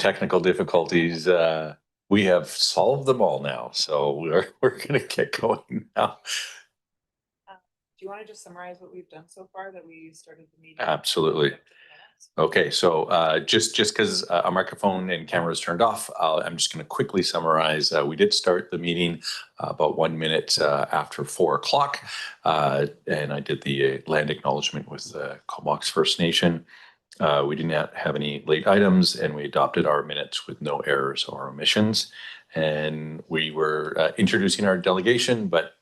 technical difficulties. We have solved them all now, so we're gonna get going now. Do you want to just summarize what we've done so far that we started the meeting? Absolutely. Okay, so just because our microphone and camera is turned off, I'm just going to quickly summarize. We did start the meeting about 1 minute after 4 o'clock, and I did the land acknowledgement with the Comox First Nation. We did not have any late items, and we adopted our minutes with no errors or omissions. And we were introducing our delegation, but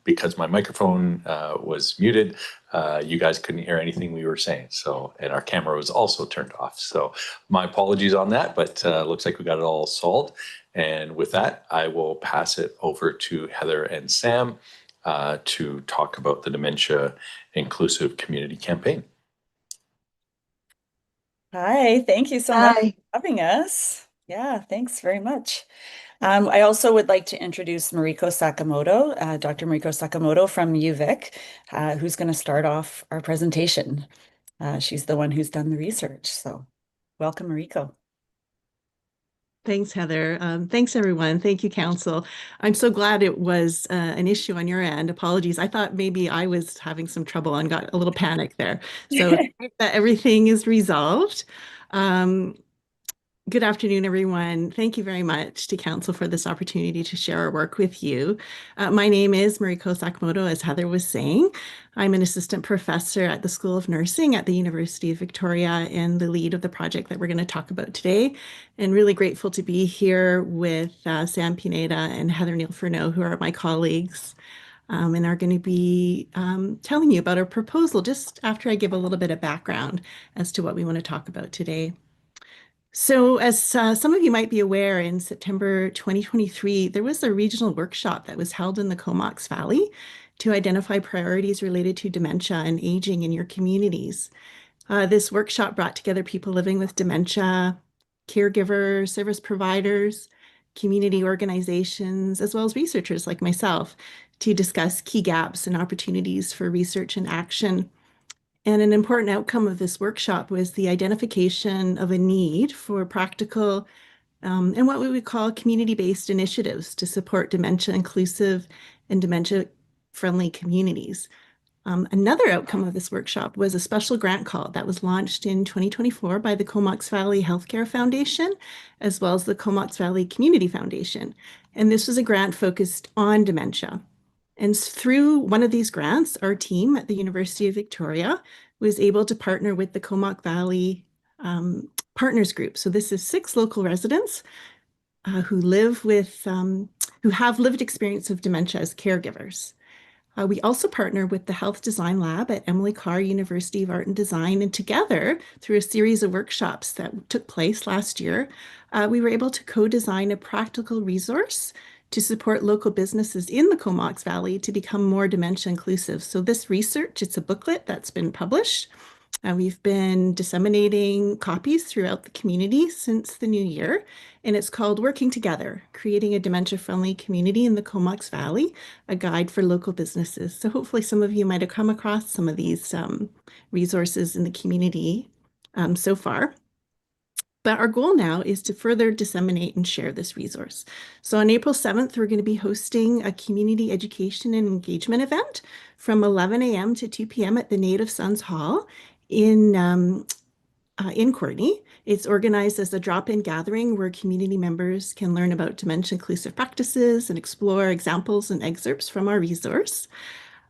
because my microphone was muted, you guys couldn't hear anything we were saying. So, and our camera was also turned off. So my apologies on that, but looks like we got it all solved. And with that, I will pass it over to Heather and Sam to talk about the Dementia Inclusive Community Campaign. Hi, thank you so much for having us. Yeah, thanks very much. I also would like to introduce Mariko Sakamoto, Dr. Mariko Sakamoto from UVic, who's going to start off our presentation. She's the one who's done the research. So welcome, Mariko. Thanks, Heather. Thanks, everyone. Thank you, Council. I'm so glad it was an issue on your end. Apologies. I thought maybe I was having some trouble and got a little panic there. So that everything is resolved. Good afternoon, everyone. Thank you very much to Council for this opportunity to share our work with you. My name is Mariko Sakamoto, as Heather was saying. I'm an assistant professor at the School of Nursing at the University of Victoria and the lead of the project that we're going to talk about today. And really grateful to be here with Sam Pineda and Heather Neal-Furneaux, who are my colleagues, and are going to be telling you about our proposal just after I give a little bit of background as to what we want to talk about today. So as some of you might be aware, in September 2023, there was a regional workshop that was held in the Comox Valley to identify priorities related to dementia and aging in your communities. This workshop brought together people living with dementia, caregivers, service providers, community organizations, as well as researchers like myself to discuss key gaps and opportunities for research and action. And an important outcome of this workshop was the identification of a need for practical and what we would call community-based initiatives to support dementia-inclusive and dementia-friendly communities. Another outcome of this workshop was a special grant call that was launched in 2024 by the Comox Valley Healthcare Foundation, as well as the Comox Valley Community Foundation. And this was a grant focused on dementia. And through one of these grants, our team at the University of Victoria was able to partner with the Comox Valley Partners Group. So this is 6 local residents who have lived experience of dementia as caregivers. We also partner with the Health Design Lab at Emily Carr University of Art and Design, and together, through a series of workshops that took place last year, we were able to co-design a practical resource to support local businesses in the Comox Valley to become more dementia inclusive. So this research, it's a booklet that's been published. We've been disseminating copies throughout the community since the new year, and it's called Working Together, Creating a Dementia-Friendly Community in the Comox Valley, a guide for local businesses. So hopefully some of you might have come across some of these resources in the community so far. But our goal now is to further disseminate and share this resource. So on April 7th, we're going to be hosting a community education and engagement event from 11 a.m. to 2 p.m. at the Native Sons Hall in Courtenay. It's organized as a drop-in gathering where community members can learn about dementia-inclusive practices and explore examples and excerpts from our resource.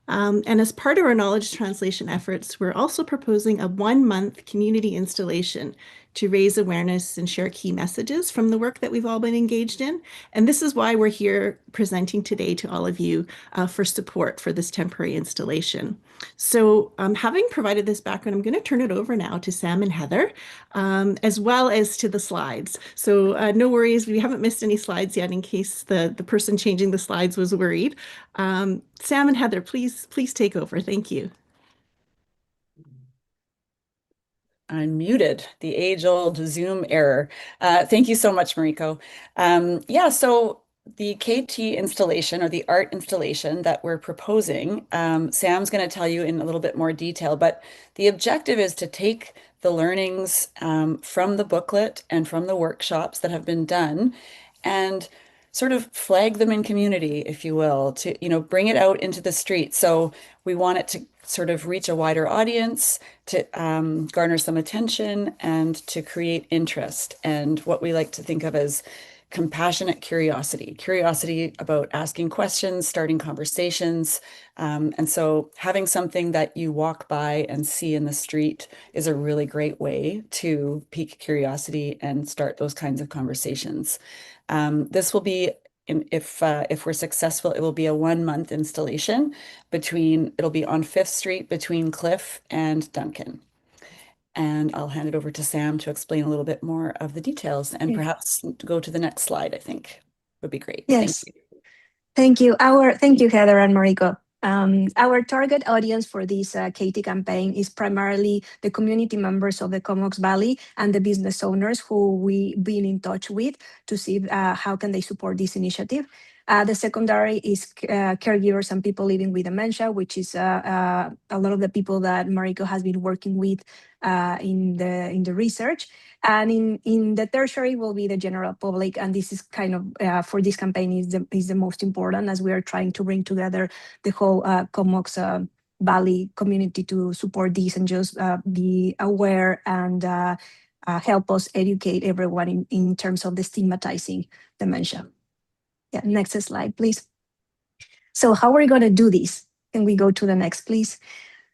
And as part of our knowledge translation efforts, we're also proposing a 1-month community installation to raise awareness and share key messages from the work that we've all been engaged in. And this is why we're here presenting today to all of you for support for this temporary installation. So having provided this background, I'm going to turn it over now to Sam and Heather, as well as to the slides. So no worries, we haven't missed any slides yet in case the person changing the slides was worried. Sam and Heather, please take over. Thank you. I'm muted, the age-old Zoom error. Thank you so much, Mariko. Yeah, so the KT installation or the art installation that we're proposing, Sam's going to tell you in a little bit more detail, but the objective is to take the learnings from the booklet and from the workshops that have been done, and sort of flag them in community, if you will, to, bring it out into the street. So we want it to sort of reach a wider audience, to garner some attention, and to create interest. And what we like to think of as compassionate curiosity about asking questions, starting conversations. And so having something that you walk by and see in the street is a really great way to pique curiosity and start those kinds of conversations. This will be, if we're successful, it will be a 1-month installation it'll be on 5th Street between Cliff and Duncan. And I'll hand it over to Sam to explain a little bit more of the details, and perhaps go to the next slide, I think would be great. Yes. Thank you. Thank you, Heather and Mariko. Our target audience for this Katie campaign is primarily the community members of the Comox Valley and the business owners who we've been in touch with to see how can they support this initiative. The secondary is caregivers and people living with dementia, which is a lot of the people that Mariko has been working with in the research. And in the tertiary will be the general public, and this is kind of for this campaign is the most important, as we are trying to bring together the whole Comox Valley community to support this and just be aware and help us educate everyone in terms of the stigmatizing dementia. Yeah, next slide, please. So how are we going to do this? Can we go to the next, please?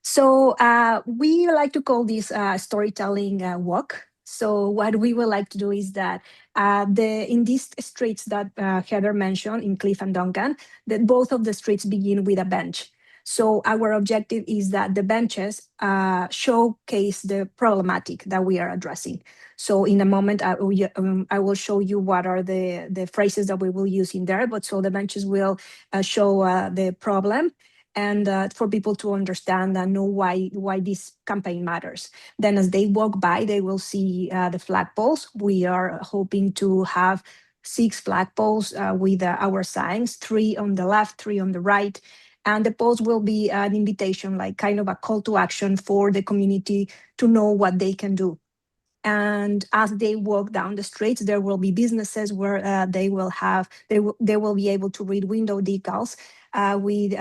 So we like to call this storytelling walk. So what we would like to do is that in these streets that Heather mentioned, in Cliff and Duncan, that both of the streets begin with a bench. So our objective is that the benches showcase the problematic that we are addressing. So in a moment, I will show you what are the phrases that we will use in there. But so the benches will show the problem, and for people to understand and know why this campaign matters. Then as they walk by, they will see the flagpoles. We are hoping to have 6 flagpoles with our signs, 3 on the left, 3 on the right. And the poles will be an invitation, like kind of a call to action for the community to know what they can do. And as they walk down the streets, there will be businesses where they will be able to read window decals with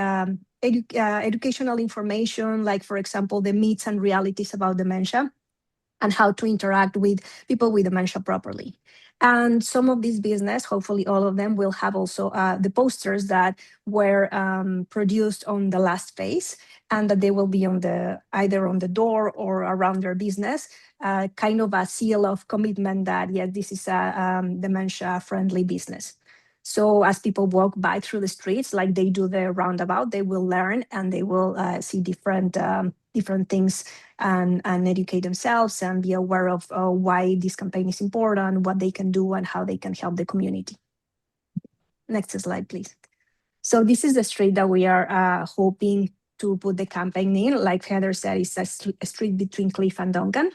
educational information, like, for example, the myths and realities about dementia and how to interact with people with dementia properly. And some of these business, hopefully all of them, will have also the posters that were produced on the last phase, and that they will be either on the door or around their business, kind of a seal of commitment that, yes, this is a dementia-friendly business. So as people walk by through the streets, like they do the roundabout, they will learn and they will see different things and educate themselves and be aware of why this campaign is important, what they can do, and how they can help the community. Next slide, please. So this is the street that we are hoping to put the campaign in. Like Heather said, it's a street between Cliff and Duncan.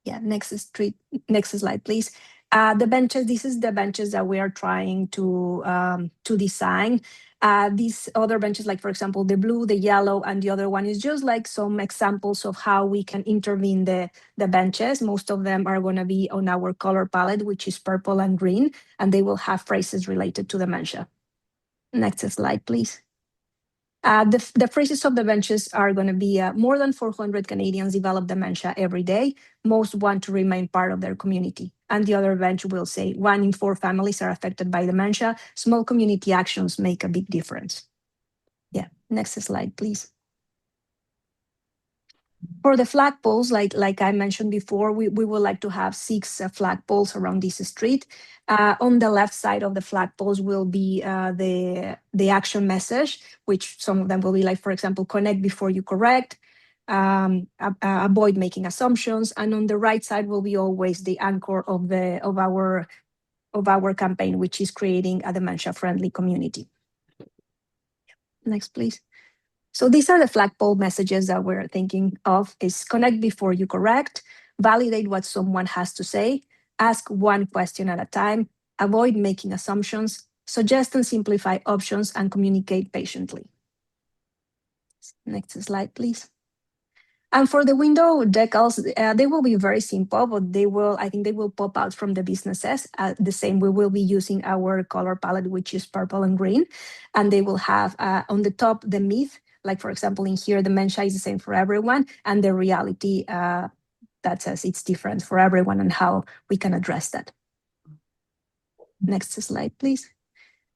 Yeah, next slide, please. The benches, this is the benches that we are trying to design. These other benches, like, for example, the blue, the yellow, and the other one is just like some examples of how we can intervene the benches. Most of them are going to be on our color palette, which is purple and green, and they will have phrases related to dementia. Next slide, please. The phrases of the benches are going to be more than 400 Canadians develop dementia every day. Most want to remain part of their community. And the other bench will say 1 in 4 families are affected by dementia. Small community actions make a big difference. Yeah, next slide, please. For the flagpoles, like I mentioned before, we would like to have 6 flagpoles around this street. On the left side of the flagpoles will be the action message, which some of them will be like, for example, connect before you correct, avoid making assumptions. And on the right side will be always the anchor of our campaign, which is creating a dementia-friendly community. Next, please. So these are the flagpole messages that we're thinking of: is connect before you correct, validate what someone has to say, ask one question at a time, avoid making assumptions, suggest and simplify options, and communicate patiently. Next slide, please. And for the window decals, they will be very simple, but I think they will pop out from the businesses. The same, we will be using our color palette, which is purple and green. And they will have on the top, the myth, like for example, in here, dementia is the same for everyone. And the reality that says it's different for everyone and how we can address that. Next slide, please.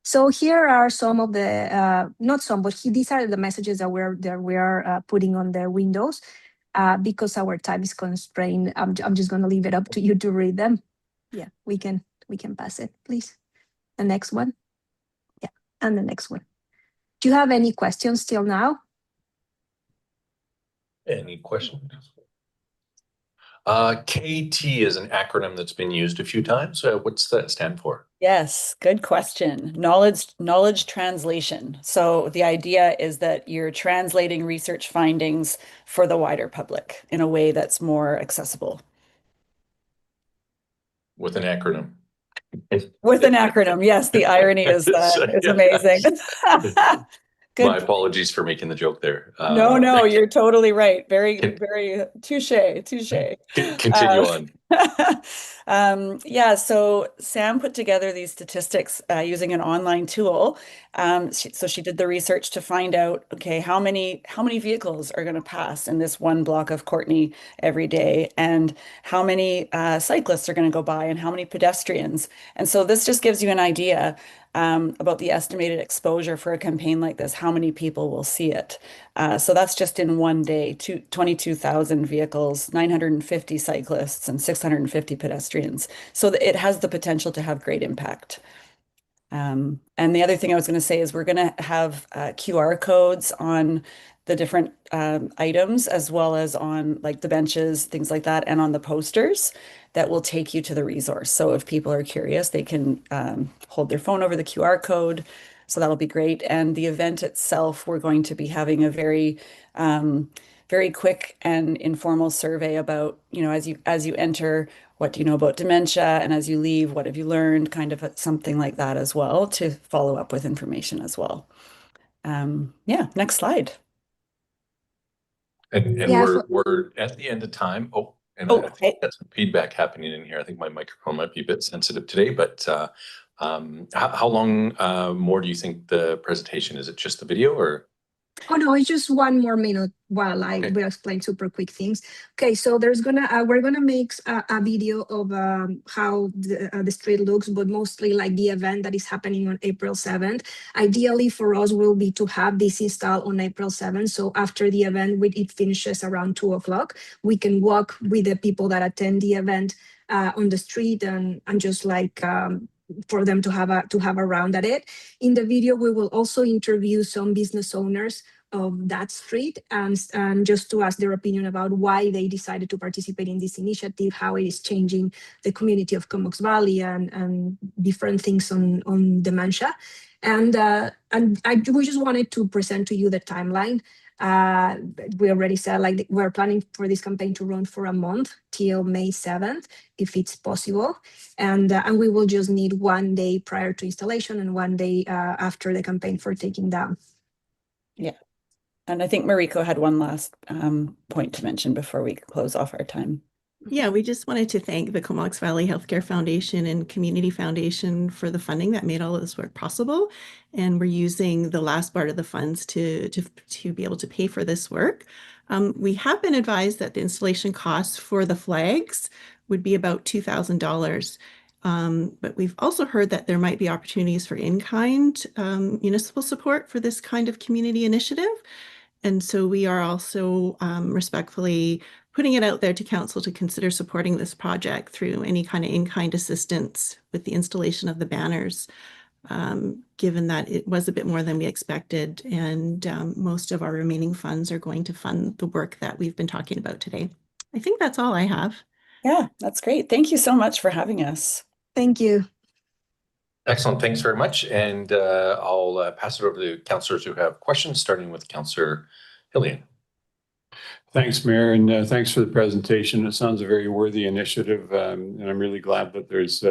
So here are some of the, not some, but these are the messages that we're putting on the windows. Because our time is constrained, I'm just going to leave it up to you to read them. Yeah, we can pass it, please. The next one. Yeah, and the next one. Do you have any questions till now? Any questions? KT is an acronym that's been used a few times. What's that stand for? Yes, good question. Knowledge translation. So the idea is that you're translating research findings for the wider public in a way that's more accessible. With an acronym. With an acronym, yes, the irony is amazing. Good. My apologies for making the joke there. No, you're totally right. Very touche. Continue on. Yeah, so Sam put together these statistics using an online tool. So she did the research to find out, okay, how many vehicles are going to pass in this one block of Courtenay every day, and how many cyclists are going to go by, and how many pedestrians. And so this just gives you an idea about the estimated exposure for a campaign like this, how many people will see it. So that's just in one day, 22,000 vehicles, 950 cyclists, and 650 pedestrians. So it has the potential to have great impact. And the other thing I was going to say is we're going to have QR codes on the different items, as well as on like the benches, things like that, and on the posters that will take you to the resource. So if people are curious, they can hold their phone over the QR code. So that'll be great. And the event itself, we're going to be having a very quick and informal survey about, as you enter, what do you know about dementia? And as you leave, what have you learned? Kind of something like that as well, to follow up with information as well. Yeah, next slide. And Yeah, we're at the end of time. I think hey. that's some feedback happening in here. I think my microphone might be a bit sensitive today, but how long more do you think the presentation? Is it just the video, or? Oh no, it's just 1 more minute while I will explain super quick things. Okay, so there's we're gonna make a video of how the street looks, but mostly like the event that is happening on April 7th. Ideally for us will be to have this installed on April 7th. So after the event, it finishes around 2 o'clock, we can walk with the people that attend the event on the street and just like for them to have a round at it. In the video, we will also interview some business owners of that street and just to ask their opinion about why they decided to participate in this initiative, how it is changing the community of Comox Valley and different things on dementia. And we just wanted to present to you the timeline. We already said like we're planning for this campaign to run for a month till May 7th, if it's possible. And we will just need 1 day prior to installation and 1 day after the campaign for taking down. Yeah. And I think Mariko had one last point to mention before we close off our time. Yeah, we just wanted to thank the Comox Valley Healthcare Foundation and Community Foundation for the funding that made all of this work possible. And we're using the last part of the funds to be able to pay for this work. We have been advised that the installation costs for the flags would be about $2,000. But we've also heard that there might be opportunities for in-kind municipal support for this kind of community initiative. And so we are also respectfully putting it out there to council to consider supporting this project through any kind of in-kind assistance with the installation of the banners, given that it was a bit more than we expected, and most of our remaining funds are going to fund the work that we've been talking about today. I think that's all I have. Yeah, that's great. Thank you so much for having us. Thank you. Excellent. Thanks very much. And I'll pass it over to councillors who have questions, starting with Councillor Hillian. Thanks, Mayor, and thanks for the presentation. It sounds a very worthy initiative, and I'm really glad that there's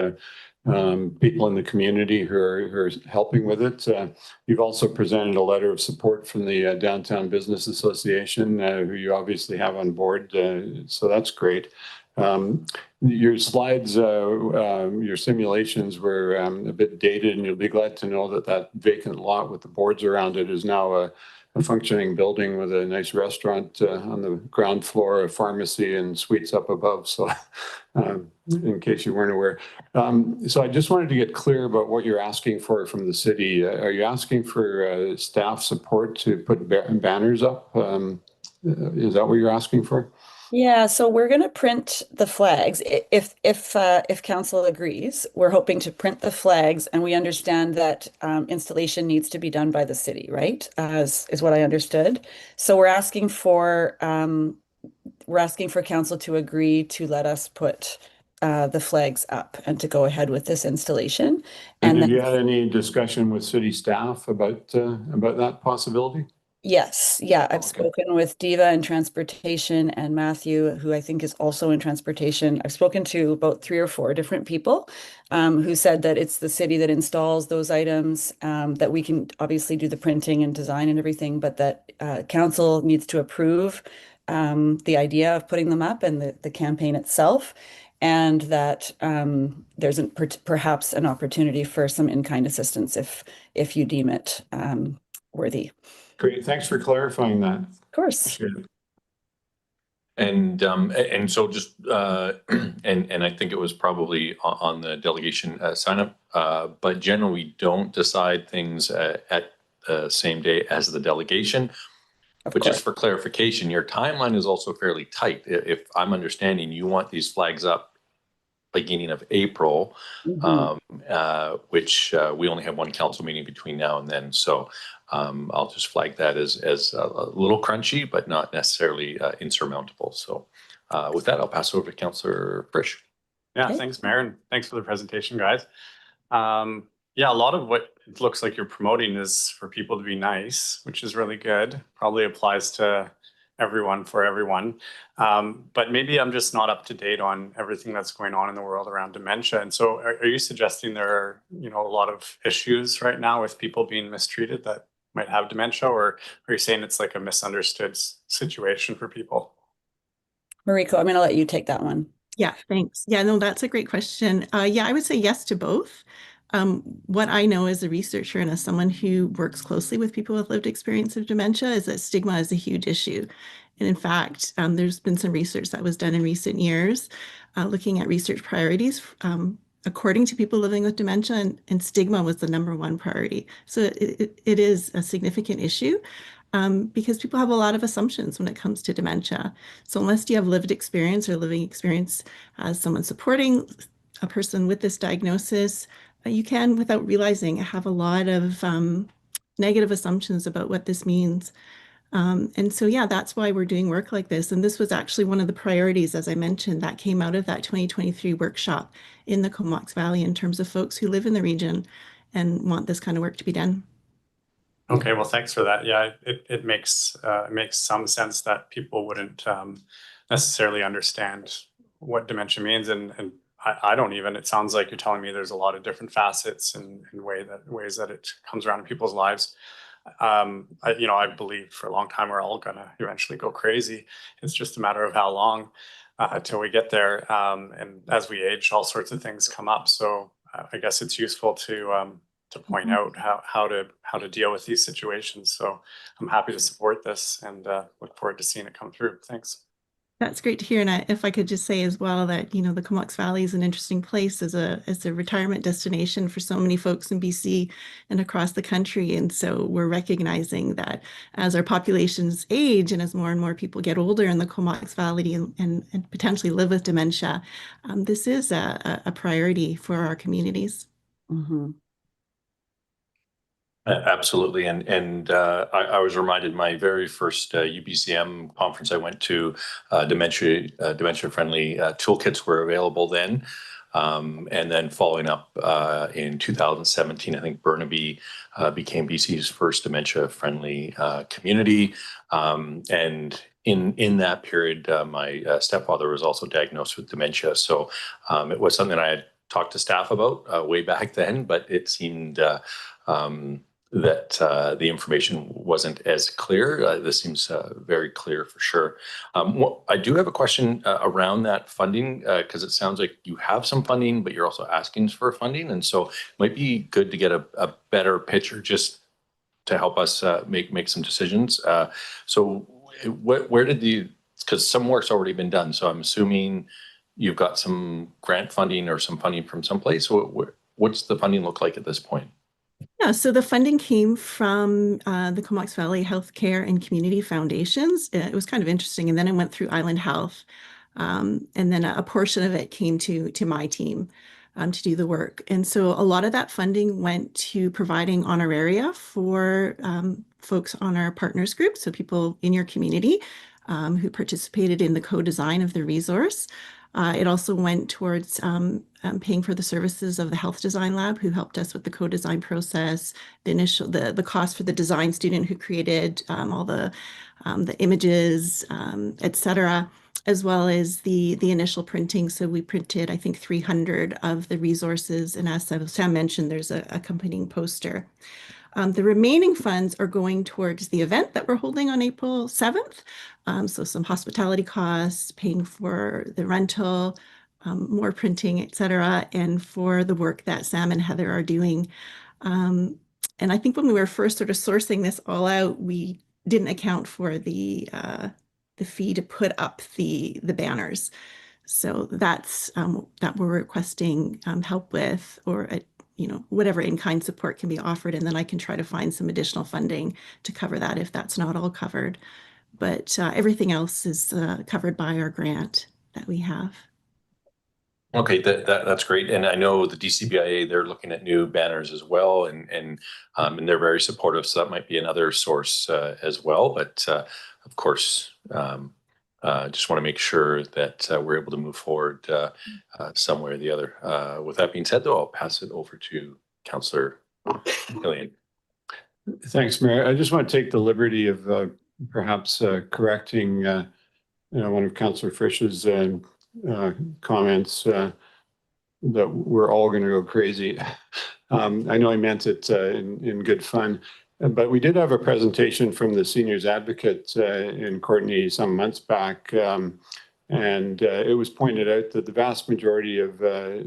people in the community who are helping with it. You've also presented a letter of support from the Downtown Business Association, who you obviously have on board. So that's great. Your slides, your simulations were a bit dated, and you'll be glad to know that that vacant lot with the boards around it is now a functioning building with a nice restaurant on the ground floor, a pharmacy, and suites up above. So in case you weren't aware. So I just wanted to get clear about what you're asking for from the city. Are you asking for staff support to put banners up? Is that what you're asking for? Yeah, so we're going to print the flags. If council agrees, we're hoping to print the flags, and we understand that installation needs to be done by the city, right? As is what I understood. So we're asking for council to agree to let us put the flags up and to go ahead with this installation. And And have then you had any discussion with city staff about that possibility? yes, yeah, I've Okay. spoken with Diva in transportation and Matthew, who I think is also in transportation. I've spoken to about 3 or 4 different people who said that it's the city that installs those items, that we can obviously do the printing and design and everything, but that council needs to approve the idea of putting them up and the campaign itself, and that there's perhaps an opportunity for some in-kind assistance if you deem it worthy. Great. Thanks for clarifying that. Of course. Appreciate it. And so just and I think it was probably on the delegation sign up, but generally we don't decide things at the same day as the delegation. Of But course. just for clarification, your timeline is also fairly tight. If I'm understanding, you want these flags up beginning of April, which we only have one council meeting between now and then. So I'll just flag that as a little crunchy, but not necessarily insurmountable. So with that, I'll pass over to Councillor Frisch. Yeah, Okay. thanks, Mayor, and thanks for the presentation, guys. Yeah, a lot of what it looks like you're promoting is for people to be nice, which is really good. Probably applies to everyone for everyone. But maybe I'm just not up to date on everything that's going on in the world around dementia. And so are you suggesting there are, a lot of issues right now with people being mistreated that might have dementia, or are you saying it's like a misunderstood situation for people? Mariko, I'm going to let you take that one. Yeah, thanks. Yeah, no, that's a great question. Yeah, I would say yes to both. What I know as a researcher and as someone who works closely with people with lived experience of dementia is that stigma is a huge issue. And in fact, there's been some research that was done in recent years looking at research priorities according to people living with dementia, and stigma was the #1 priority. So it is a significant issue. Because people have a lot of assumptions when it comes to dementia. So unless you have lived experience or living experience as someone supporting a person with this diagnosis, you can, without realizing, have a lot of negative assumptions about what this means. And so, yeah, that's why we're doing work like this. And this was actually one of the priorities, as I mentioned, that came out of that 2023 workshop in the Comox Valley in terms of folks who live in the region and want this kind of work to be done. Okay, well, thanks for that. Yeah, it makes some sense that people wouldn't necessarily understand what dementia means, and I don't even. It sounds like you're telling me there's a lot of different facets and ways that it comes around in people's lives. I believe for a long time we're all gonna eventually go crazy. It's just a matter of how long till we get there. And as we age, all sorts of things come up. So I guess it's useful to point out how to deal with these situations. So I'm happy to support this and look forward to seeing it come through. Thanks. That's great to hear. And if I could just say as well that, the Comox Valley is an interesting place as a retirement destination for so many folks in BC and across the country. And so we're recognizing that as our populations age and as more and more people get older in the Comox Valley and potentially live with dementia, this is a priority for our communities. Mm-hmm. Absolutely. And I was reminded my very first UBCM conference I went to, dementia-friendly toolkits were available then. And then following up in 2017, I think Burnaby became BC's first dementia-friendly community. And in that period, my stepfather was also diagnosed with dementia. So it was something I had talked to staff about way back then, but it seemed that the information wasn't as clear. This seems very clear for sure. I do have a question around that funding because it sounds like you have some funding, but you're also asking for funding. And so it might be good to get a better picture just to help us make some decisions. So where did you, because some work's already been done. So I'm assuming you've got some grant funding or some funding from someplace. What's the funding look like at this point? Yeah, so the funding came from the Comox Valley Healthcare and Community Foundations. It was kind of interesting. And then it went through Island Health. And then a portion of it came to my team to do the work. And so a lot of that funding went to providing honoraria for folks on our partners group, so people in your community who participated in the co-design of the resource. It also went towards paying for the services of the Health Design Lab, who helped us with the co-design process, the cost for the design student who created all the images, et cetera, as well as the initial printing. So we printed, I think, 300 of the resources. And as Sam mentioned, there's a accompanying poster. The remaining funds are going towards the event that we're holding on April 7th. So some hospitality costs, paying for the rental, more printing, et cetera, and for the work that Sam and Heather are doing. And I think when we were first sort of sourcing this all out, we didn't account for the fee to put up the banners. So that's that we're requesting help with, or whatever in-kind support can be offered, and then I can try to find some additional funding to cover that if that's not all covered. But everything else is covered by our grant that we have. Okay, that's great. And I know the DCBIA, they're looking at new banners as well, and they're very supportive. So that might be another source as well. But of course, just want to make sure that we're able to move forward some way or the other. With that being said, though, I'll pass it over to Councillor Killian. Thanks, Mayor. I just want to take the liberty of perhaps correcting one of Councillor Frisch's comments that we're all going to go crazy. I know I meant it in good fun, but we did have a presentation from the Seniors Advocate in Courtenay some months back, and it was pointed out that the vast majority of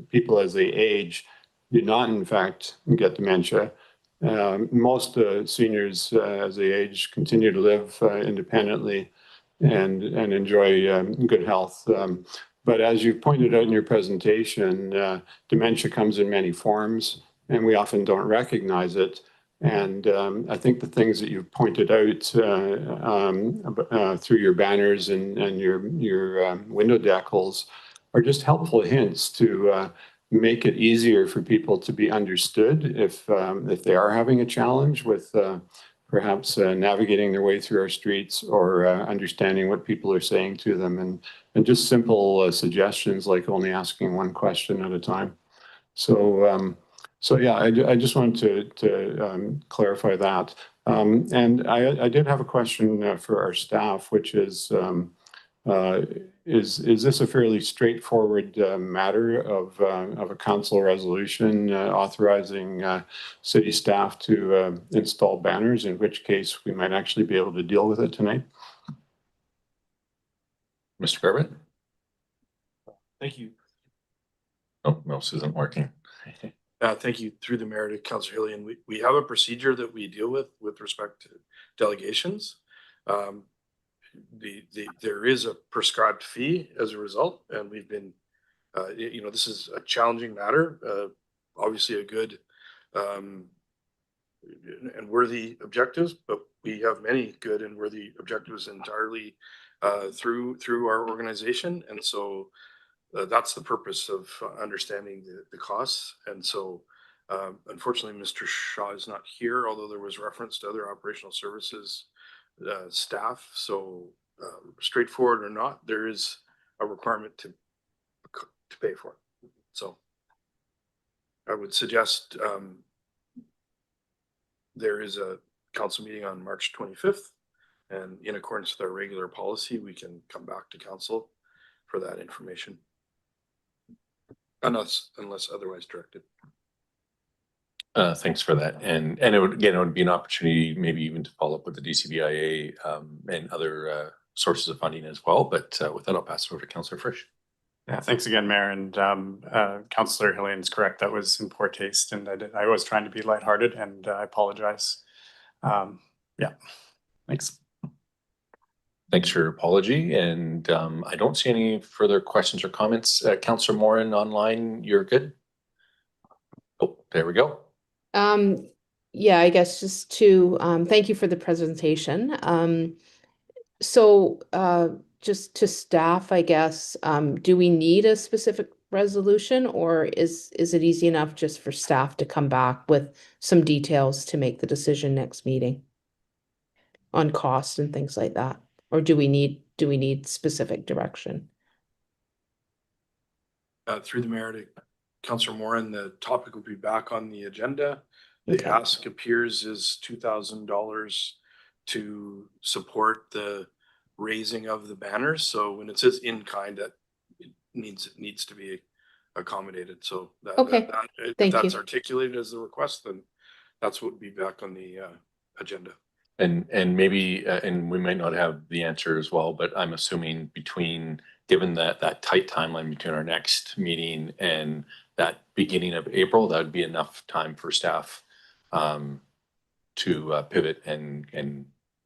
people as they age do not, in fact, get dementia. Most seniors as they age continue to live independently and enjoy good health. But as you pointed out in your presentation, dementia comes in many forms, and we often don't recognize it. And I think the things that you've pointed out through your banners and your window decals are just helpful hints to make it easier for people to be understood if they are having a challenge with perhaps navigating their way through our streets or understanding what people are saying to them, and just simple suggestions like only asking one question at a time. So yeah, I just wanted to clarify that. And I did have a question for our staff, which is this a fairly straightforward matter of a council resolution authorizing city staff to install banners, in which case we might actually be able to deal with it tonight? Mr. Garbutt? Thank you. Oh, mouse isn't working. Thank you through the mayor to Councillor Hillian. We have a procedure that we deal with respect to delegations. There is a prescribed fee as a result, and we've been, this is a challenging matter, obviously a good and worthy objectives, but we have many good and worthy objectives entirely through our organization, and so that's the purpose of understanding the costs. And so unfortunately, Mr. Shaw is not here, although there was reference to other operational services staff. So straightforward or not, there is a requirement to pay for it. So I would suggest there is a council meeting on March 25th, and in accordance with our regular policy, we can come back to council for that information. unless otherwise directed. Thanks for that. And it would, again, it would be an opportunity maybe even to follow up with the DCBIA and other sources of funding as well. But with that, I'll pass it over to Councillor Frisch. Yeah, thanks again, Mayor. And Councillor Helene's correct. That was in poor taste, and I was trying to be lighthearted, and I apologize. Yeah, thanks. Thanks for your apology. And I don't see any further questions or comments. Councillor Morin online, you're good? Oh, there we go. Yeah, I guess just to thank you for the presentation. So just to staff, I guess, do we need a specific resolution, or is it easy enough just for staff to come back with some details to make the decision next meeting on cost and things like that? Or do we need specific direction? Through the mayor to Councillor Morin, the topic will be back on the agenda. The Okay. ask appears is $2,000 to support the raising of the banners. So when it says in kind, that it needs to be accommodated. So Okay. if Thank that's you. articulated as the request, then that's what would be back on the agenda. And maybe, and we might not have the answer as well, but I'm assuming given that tight timeline between our next meeting and that beginning of April, that would be enough time for staff to pivot and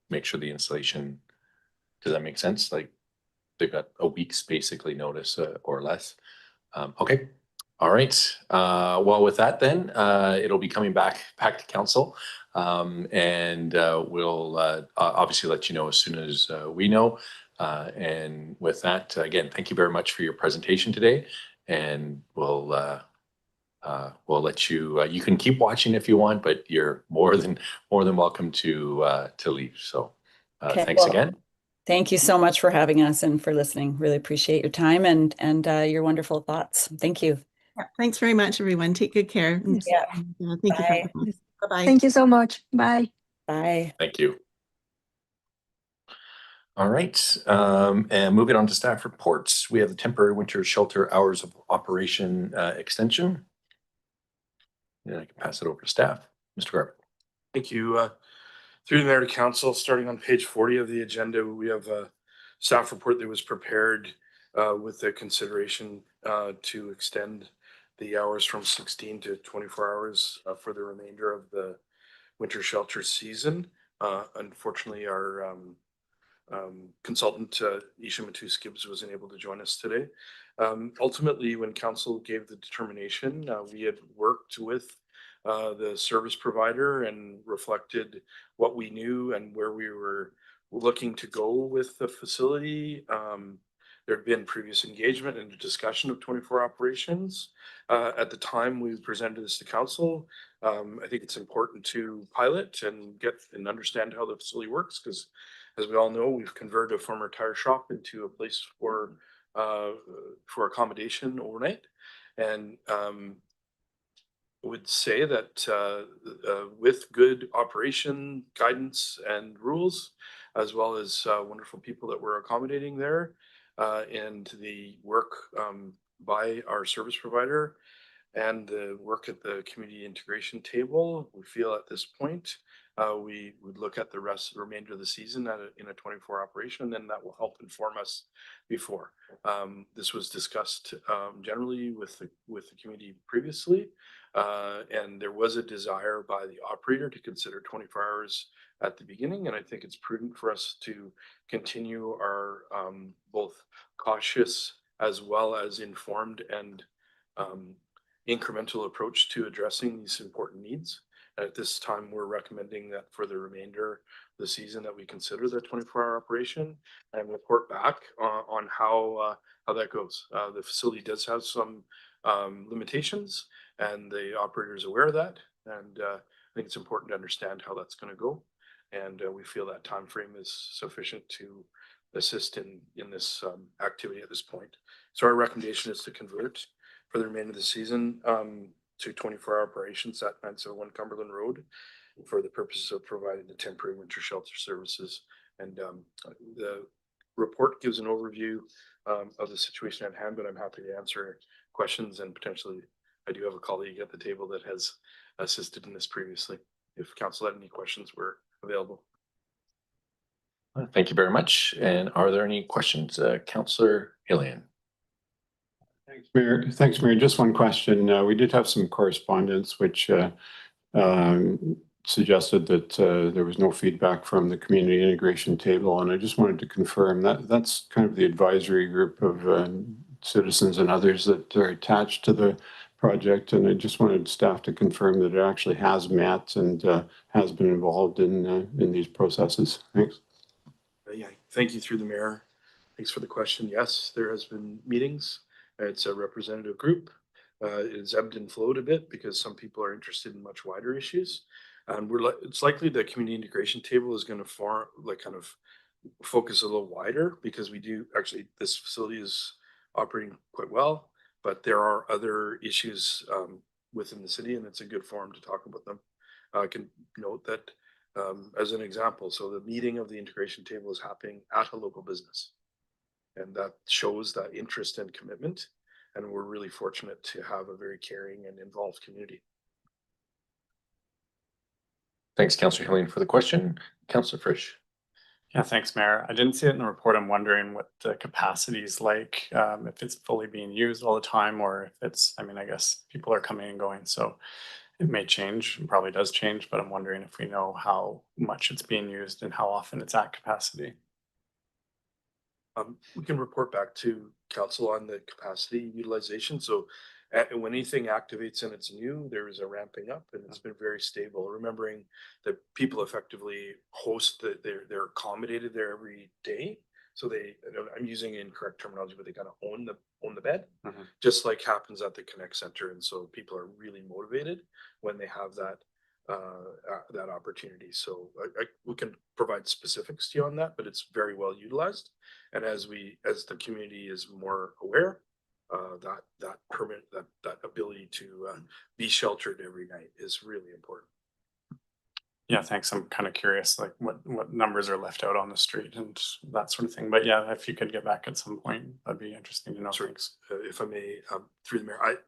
make sure the installation, does that make sense? Like they've got a week's basically notice or less. Okay. All right. Well, with that then, it'll be coming back to council. And we'll obviously let you know as soon as we know. And with that, again, thank you very much for your presentation today. And we'll let you, you can keep watching if you want, but you're more than welcome to leave. So Okay, thanks well, again. Thank you so much for having us and for listening. Really appreciate your time and your wonderful thoughts. Thank you. Yeah, thanks very much, everyone. Take good care. Yeah. Thank you. Bye. Bye-bye. Thank you so much. Bye. Bye. Thank you. All right, and moving on to staff reports, we have the temporary winter shelter hours of operation extension. And I can pass it over to staff. Mr. Garber. Thank you. Through the mayor to council, starting on page 40 of the agenda, we have a staff report that was prepared with the consideration to extend the hours from 16 to 24 hours for the remainder of the winter shelter season. Unfortunately, our consultant Isha Matu-Skibbs wasn't able to join us today. Ultimately, when council gave the determination, we had worked with the service provider and reflected what we knew and where we were looking to go with the facility. There had been previous engagement and discussion of 24 operations. At the time we presented this to council, I think it's important to pilot and get and understand how the facility works, because as we all know, we've converted a former tire shop into a place for accommodation overnight. And would say that with good operation guidance and rules, as well as wonderful people that we're accommodating there, and the work by our service provider and the work at the community integration table, we feel at this point we would look at the remainder of the season in a 24 operation, and that will help inform us before. This was discussed generally with the community previously, and there was a desire by the operator to consider 24 hours at the beginning, and I think it's prudent for us to continue our both cautious as well as informed and incremental approach to addressing these important needs. And at this time, we're recommending that for the remainder of the season that we consider the 24-hour operation and report back on how that goes. The facility does have some limitations, and the operator is aware of that. And I think it's important to understand how that's going to go. And we feel that time frame is sufficient to assist in this activity at this point. So our recommendation is to convert for the remainder of the season to 24-hour operations at 971 Cumberland Road for the purposes of providing the temporary winter shelter services. And the report gives an overview of the situation at hand, but I'm happy to answer questions, and potentially I do have a colleague at the table that has assisted in this previously. If council had any questions, we're available. Thank you very much. And are there any questions? Councillor Hillian. Thanks, Mayor. Thanks, Mayor. Just one question. We did have some correspondence which suggested that there was no feedback from the community integration table, and I just wanted to confirm that that's kind of the advisory group of citizens and others that are attached to the project, and I just wanted staff to confirm that it actually has met and has been involved in these processes. Thanks. Yeah, thank you through the mayor. Thanks for the question. Yes, there has been meetings. It's a representative group. It has ebbed and flowed a bit because some people are interested in much wider issues. And it's likely the community integration table is going to form, like, kind of focus a little wider, because we do actually, this facility is operating quite well, but there are other issues within the city, and it's a good forum to talk about them. I can note that as an example, so the meeting of the integration table is happening at a local business, and that shows that interest and commitment. And we're really fortunate to have a very caring and involved community. Thanks, Councillor Hillian, for the question. Councillor Frisch. Yeah, thanks, Mayor. I didn't see it in the report. I'm wondering what the capacity is like, if it's fully being used all the time, or if it's, I mean, I guess people are coming and going, so it may change, and probably does change, but I'm wondering if we know how much it's being used and how often it's at capacity. We can report back to council on the capacity utilization. So when anything activates and it's new, there is a ramping up, and it's been very stable. Remembering that people effectively host they're accommodated there every day. So I'm using incorrect terminology, but they kind of own the bed, just like happens at the Connect Center. And so people are really motivated when they have that opportunity. So we can provide specifics to you on that, but it's very well utilized. And as the community is more aware, that ability to be sheltered every night is really important. Yeah, thanks. I'm kind of curious, like what numbers are left out on the street and that sort of thing. But yeah, if you could get back at some point, that'd be interesting to know. Sure. Thanks. If I may, through the mayor,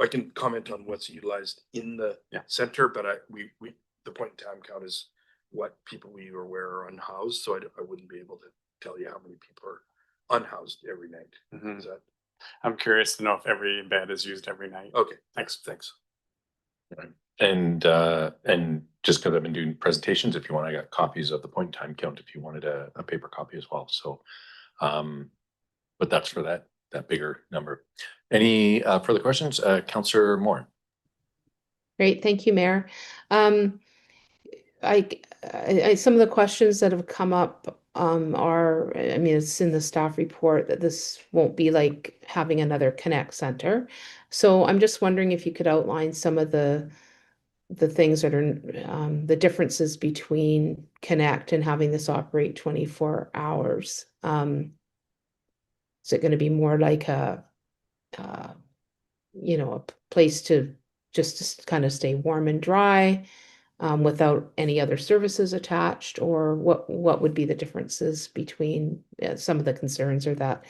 I can comment on what's utilized in the center, but the point in time count is what people we are aware are unhoused. So I wouldn't be able to tell you how many people are unhoused every night. Is that? I'm curious to know if every bed is used every night. Okay, Thanks. Right. And just because I've been doing presentations, if you want, I got copies of the point in time count if you wanted a paper copy as well. So, but that's for that bigger number. Any further questions? Councillor Moore. Great, thank you, Mayor. Some of the questions that have come up are, I mean, it's in the staff report that this won't be like having another Connect Center. So I'm just wondering if you could outline some of the things that are the differences between Connect and having this operate 24 hours. Is it going to be more like a place to just kind of stay warm and dry without any other services attached, or what would be the differences between some of the concerns are that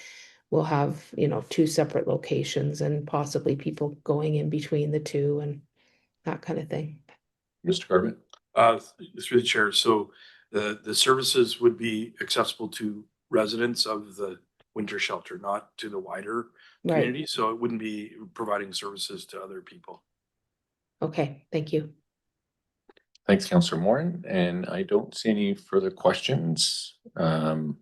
we'll have, two separate locations and possibly people going in between the two and that kind of thing. Mr. Garbett. Through the chair. So the services would be accessible to residents of the winter shelter, not to the wider community. Right. So it wouldn't be providing services to other people. Okay, thank you. Thanks, Councillor Moore. And I don't see any further questions. Okay,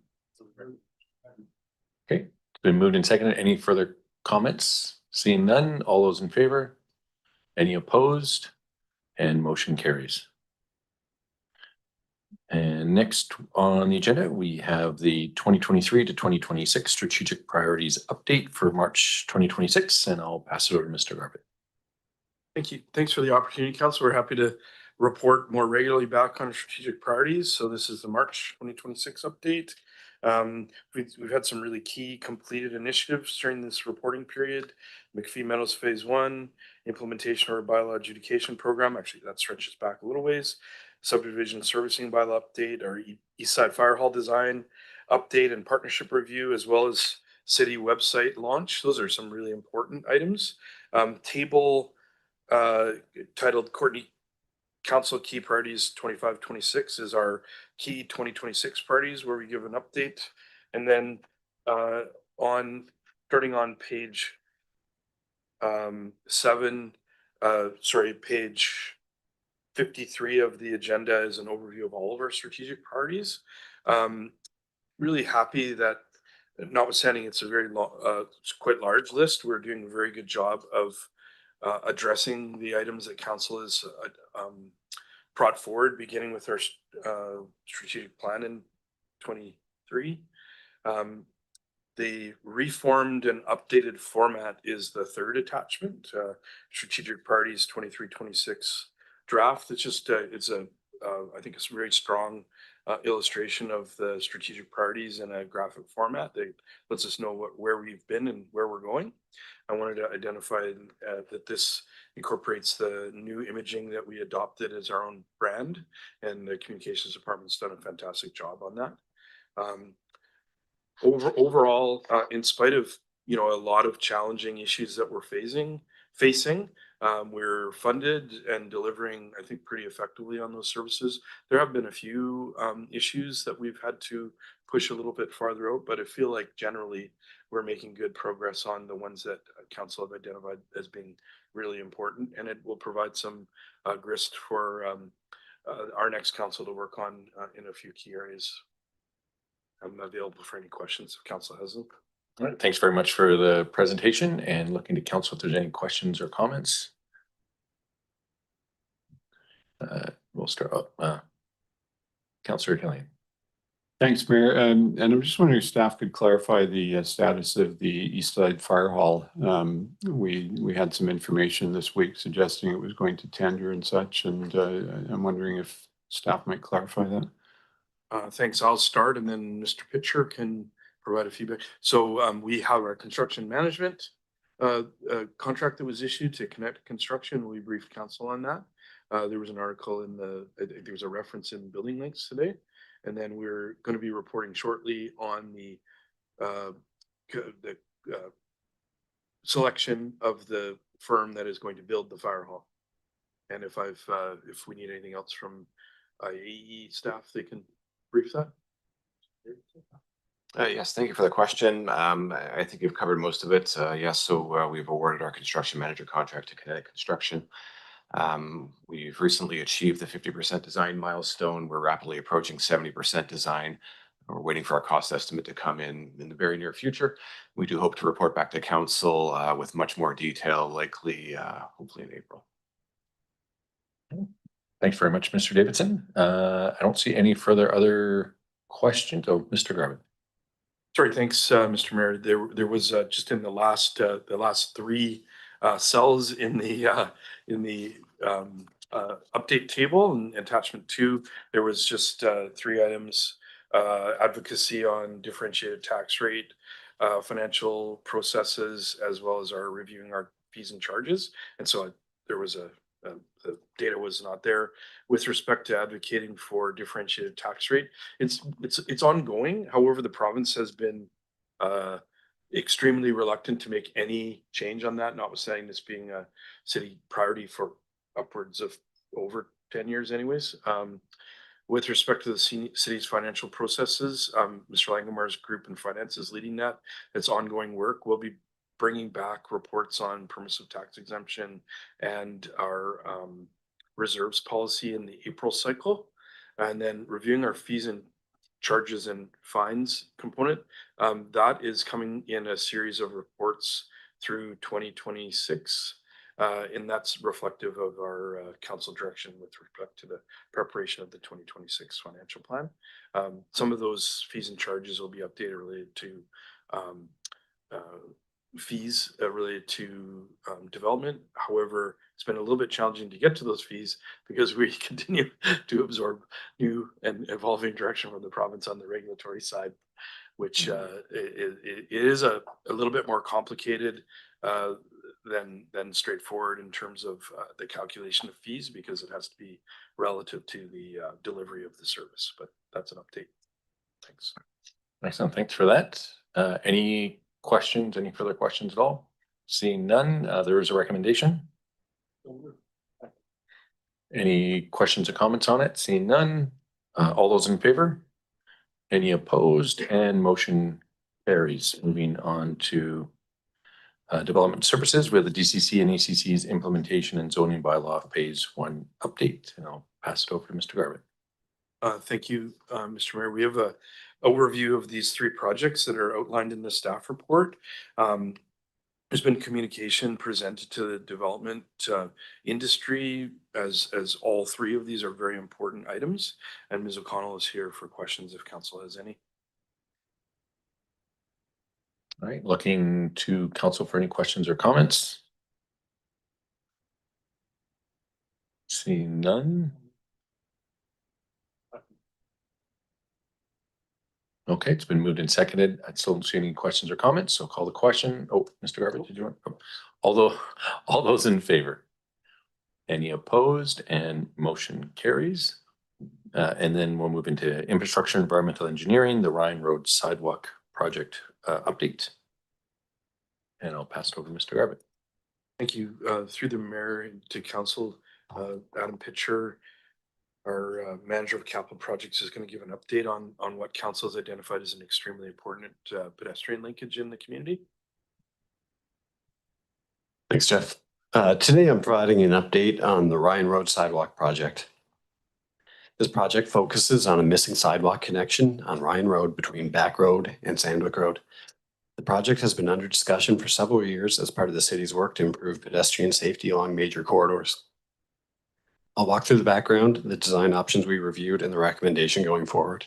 it's been moved and seconded. Any further comments? Seeing none, all those in favor? Any opposed? And motion carries. And next on the agenda, we have the 2023 to 2026 strategic priorities update for March 2026, and I'll pass it over to Mr. Garbett. Thank you. Thanks for the opportunity, Council. We're happy to report more regularly back on strategic priorities. So this is the March 2026 update. We've had some really key completed initiatives during this reporting period. McPhee Meadows Phase 1, implementation of our bylaw adjudication program. Actually, that stretches back a little ways. Subdivision servicing bylaw update, our East Side Fire Hall design update and partnership review, as well as city website launch. Those are some really important items. Table titled Courtenay Council Key Priorities 25-26 is our key 2026 priorities, where we give an update. And then starting on page page 53 of the agenda is an overview of all of our strategic priorities. Really happy that, notwithstanding it's a very quite large list, we're doing a very good job of addressing the items that council has brought forward, beginning with our strategic plan in 23. The reformed and updated format is the third attachment, strategic priorities 23-26 draft. It's just I think it's a very strong illustration of the strategic priorities in a graphic format that lets us know where we've been and where we're going. I wanted to identify that this incorporates the new imaging that we adopted as our own brand, and the communications department's done a fantastic job on that. Overall, in spite of a lot of challenging issues that we're facing, we're funded and delivering, I think, pretty effectively on those services. There have been a few issues that we've had to push a little bit farther out, but I feel like generally we're making good progress on the ones that council have identified as being really important, and it will provide some grist for our next council to work on in a few key areas. I'm available for any questions if council has them. All right, thanks very much for the presentation, and looking to council if there's any questions or comments. We'll start up. Councillor Killian. Thanks, Mayor. And I'm just wondering if staff could clarify the status of the East Side Fire Hall. We had some information this week suggesting it was going to tender and such, and I'm wondering if staff might clarify that. Thanks. I'll start, and then Mr. Pitcher can provide a feedback. So we have our construction management contract that was issued to Connect Construction. We briefed council on that. There was an article in I think there was a reference in Building Links today, and then we're going to be reporting shortly on the selection of the firm that is going to build the fire hall. And if we need anything else from IAE staff, they can brief that. Yes, thank you for the question. I think you've covered most of it. Yes, so we've awarded our construction manager contract to Connect Construction. We've recently achieved the 50% design milestone. We're rapidly approaching 70% design. We're waiting for our cost estimate to come in the very near future. We do hope to report back to council with much more detail, likely, hopefully in April. Thanks very much, Mr. Davidson. I don't see any other questions. Oh, Mr. Garvin. Sorry, thanks, Mr. Mayor. There was just in the last three cells in the update table and attachment 2, there was just 3 items: advocacy on differentiated tax rate, financial processes, as well as our reviewing our fees and charges. And so there was the data was not there with respect to advocating for differentiated tax rate. It's ongoing. However, the province has been extremely reluctant to make any change on that, notwithstanding this being a city priority for upwards of over 10 years anyways. With respect to the city's financial processes, Mr. Langemar's group in finance is leading that. It's ongoing work. We'll be bringing back reports on permissive tax exemption and our reserves policy in the April cycle, and then reviewing our fees and charges and fines component. That is coming in a series of reports through 2026, and that's reflective of our council direction with respect to the preparation of the 2026 financial plan. Some of those fees and charges will be updated related to fees related to development. However, it's been a little bit challenging to get to those fees because we continue to absorb new and evolving direction from the province on the regulatory side, which it is a little bit more complicated than straightforward in terms of the calculation of fees, because it has to be relative to the delivery of the service. But that's an update. Thanks. Excellent. Thanks for that. Any questions? Any further questions at all? Seeing none, there is a recommendation. Any questions or comments on it? Seeing none, all those in favor? Any opposed? And motion carries. Moving on to development services with the DCC and ACC's implementation and zoning bylaw phase 1 update. And I'll pass it over to Mr. Garvin. Thank you, Mr. Mayor. We have a overview of these 3 projects that are outlined in the staff report. There's been communication presented to the development industry as all 3 of these are very important items. And Ms. O'Connell is here for questions if council has any. All right, looking to council for any questions or comments. Seeing none. Okay, it's been moved and seconded. I still don't see any questions or comments, so call the question. Oh, Mr. Garvin, did you want? All those in favor? Any opposed? And motion carries. And then we'll move into infrastructure, environmental engineering, the Ryan Road sidewalk project update. And I'll pass it over to Mr. Garvin. Thank you. Through the mayor to council, Adam Pitcher, our manager of capital projects, is going to give an update on what council has identified as an extremely important pedestrian linkage in the community. Thanks, Jeff. Today I'm providing an update on the Ryan Road sidewalk project. This project focuses on a missing sidewalk connection on Ryan Road between Back Road and Sandwick Road. The project has been under discussion for several years as part of the city's work to improve pedestrian safety along major corridors. I'll walk through the background, the design options we reviewed, and the recommendation going forward.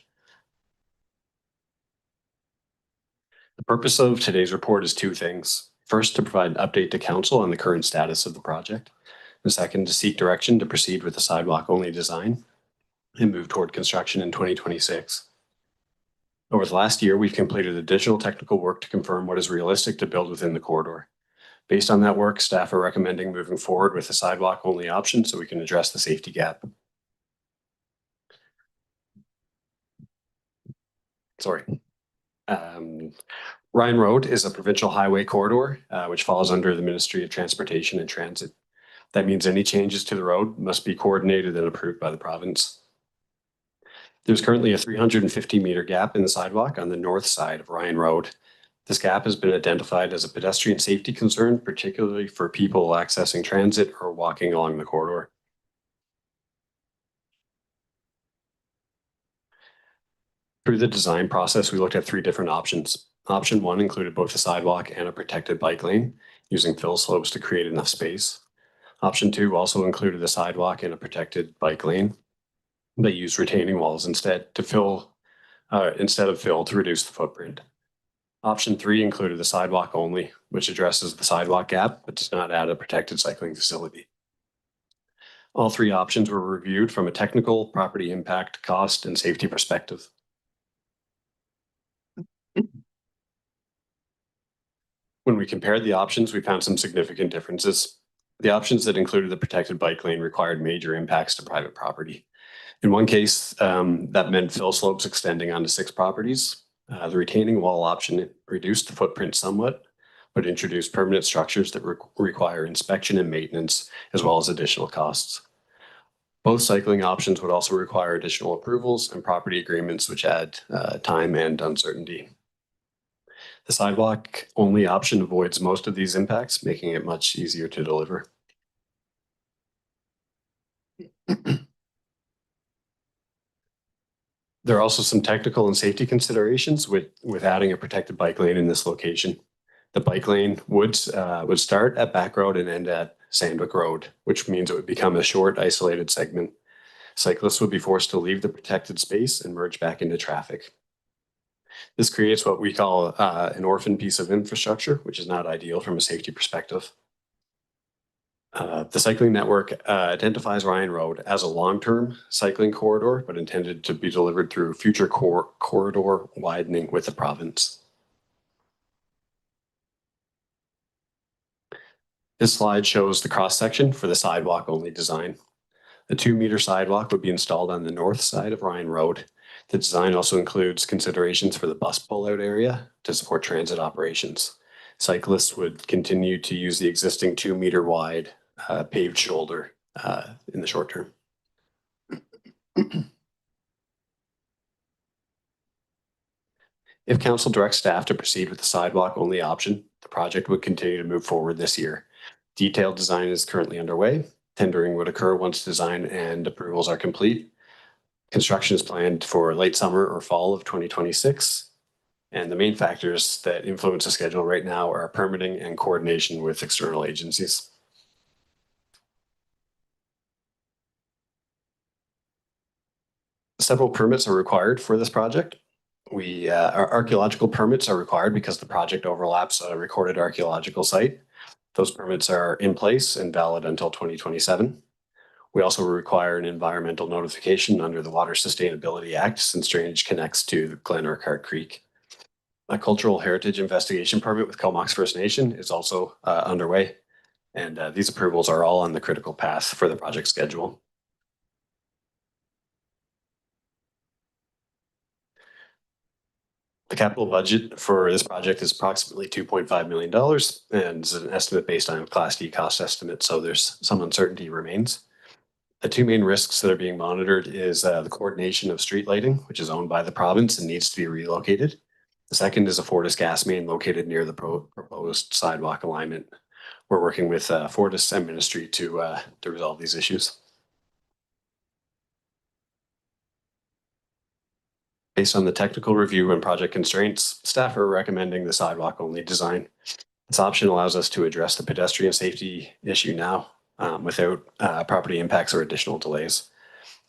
The purpose of today's report is 2 things. First, to provide an update to council on the current status of the project. And second, to seek direction to proceed with the sidewalk-only design and move toward construction in 2026. Over the last year, we've completed additional technical work to confirm what is realistic to build within the corridor. Based on that work, staff are recommending moving forward with a sidewalk-only option so we can address the safety gap. Ryan Road is a provincial highway corridor, which falls under the Ministry of Transportation and Transit. That means any changes to the road must be coordinated and approved by the province. There's currently a 350-meter gap in the sidewalk on the north side of Ryan Road. This gap has been identified as a pedestrian safety concern, particularly for people accessing transit or walking along the corridor. Through the design process, we looked at 3 different options. Option 1 included both a sidewalk and a protected bike lane, using fill slopes to create enough space. Option 2 also included a sidewalk and a protected bike lane. They used retaining walls instead of fill to reduce the footprint. Option 3 included the sidewalk only, which addresses the sidewalk gap, but does not add a protected cycling facility. All 3 options were reviewed from a technical, property impact, cost, and safety perspective. When we compared the options, we found some significant differences. The options that included the protected bike lane required major impacts to private property. In one case, that meant fill slopes extending onto 6 properties. The retaining wall option reduced the footprint somewhat, but introduced permanent structures that require inspection and maintenance, as well as additional costs. Both cycling options would also require additional approvals and property agreements, which add time and uncertainty. The sidewalk-only option avoids most of these impacts, making it much easier to deliver. There are also some technical and safety considerations with adding a protected bike lane in this location. The bike lane would start at Back Road and end at Sandwick Road, which means it would become a short, isolated segment. Cyclists would be forced to leave the protected space and merge back into traffic. This creates what we call an orphan piece of infrastructure, which is not ideal from a safety perspective. The cycling network identifies Ryan Road as a long-term cycling corridor, but intended to be delivered through future corridor widening with the province. This slide shows the cross-section for the sidewalk-only design. The 2-meter sidewalk would be installed on the north side of Ryan Road. The design also includes considerations for the bus pullout area to support transit operations. Cyclists would continue to use the existing 2-meter wide paved shoulder in the short term. If council directs staff to proceed with the sidewalk only option, the project would continue to move forward this year. Detailed design is currently underway. Tendering would occur once design and approvals are complete. Construction is planned for late summer or fall of 2026. And the main factors that influence the schedule right now are permitting and coordination with external agencies. Several permits are required for this project. Our archaeological permits are required because the project overlaps a recorded archaeological site. Those permits are in place and valid until 2027. We also require an environmental notification under the Water Sustainability Act since drainage connects to Glen Urquhart Creek. A cultural heritage investigation permit with Comox First Nation is also underway, and these approvals are all on the critical path for the project schedule. The capital budget for this project is approximately $2.5 million and is an estimate based on Class D cost estimate, so there's some uncertainty remains. The two main risks that are being monitored is the coordination of street lighting, which is owned by the province and needs to be relocated. The second is a Fortis gas main located near the proposed sidewalk alignment. We're working with Fortis and Ministry to resolve these issues. Based on the technical review and project constraints, staff are recommending the sidewalk only design. This option allows us to address the pedestrian safety issue now without property impacts or additional delays.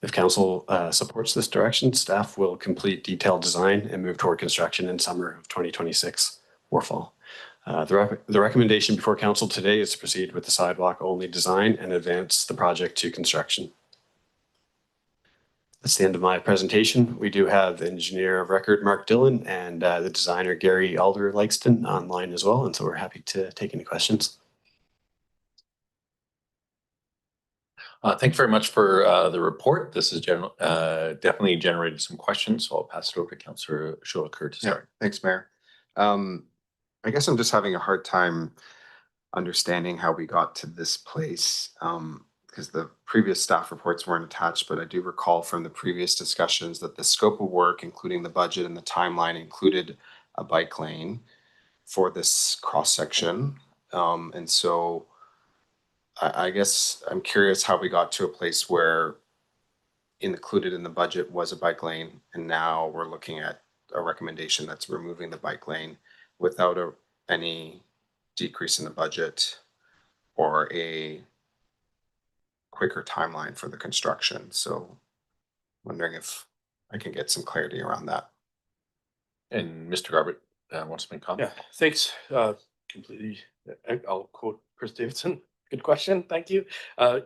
If council supports this direction, staff will complete detailed design and move toward construction in summer of 2026 or fall. The recommendation before council today is to proceed with the sidewalk only design and advance the project to construction. That's the end of my presentation. We do have the engineer of record, Mark Dillon, and the designer, Gary Alder-Lykeston, online as well. And so we're happy to take any questions. Thank you very much for the report. This has definitely generated some questions, so I'll pass it over to Councillor Schoeller to start. Thanks, Mayor. I guess I'm just having a hard time understanding how we got to this place. Because the previous staff reports weren't attached, but I do recall from the previous discussions that the scope of work, including the budget and the timeline, included a bike lane for this cross section. And so I guess I'm curious how we got to a place where included in the budget was a bike lane, and now we're looking at a recommendation that's removing the bike lane without any decrease in the budget or a quicker timeline for the construction. So wondering if I can get some clarity around that. And Mr. Garbett wants to make a comment. Yeah, thanks. Completely. I'll quote Chris Davidson. Good question. Thank you.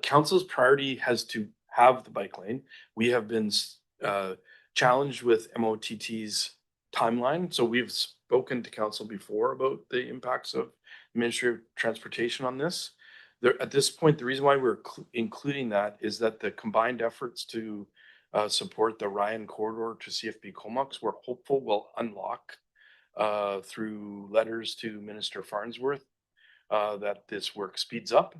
Council's priority has to have the bike lane. We have been challenged with MOTT's timeline. So we've spoken to council before about the impacts of Ministry of Transportation on this. At this point, the reason why we're including that is that the combined efforts to support the Ryan corridor to CFB Comox, we're hopeful will unlock through letters to Minister Farnsworth that this work speeds up.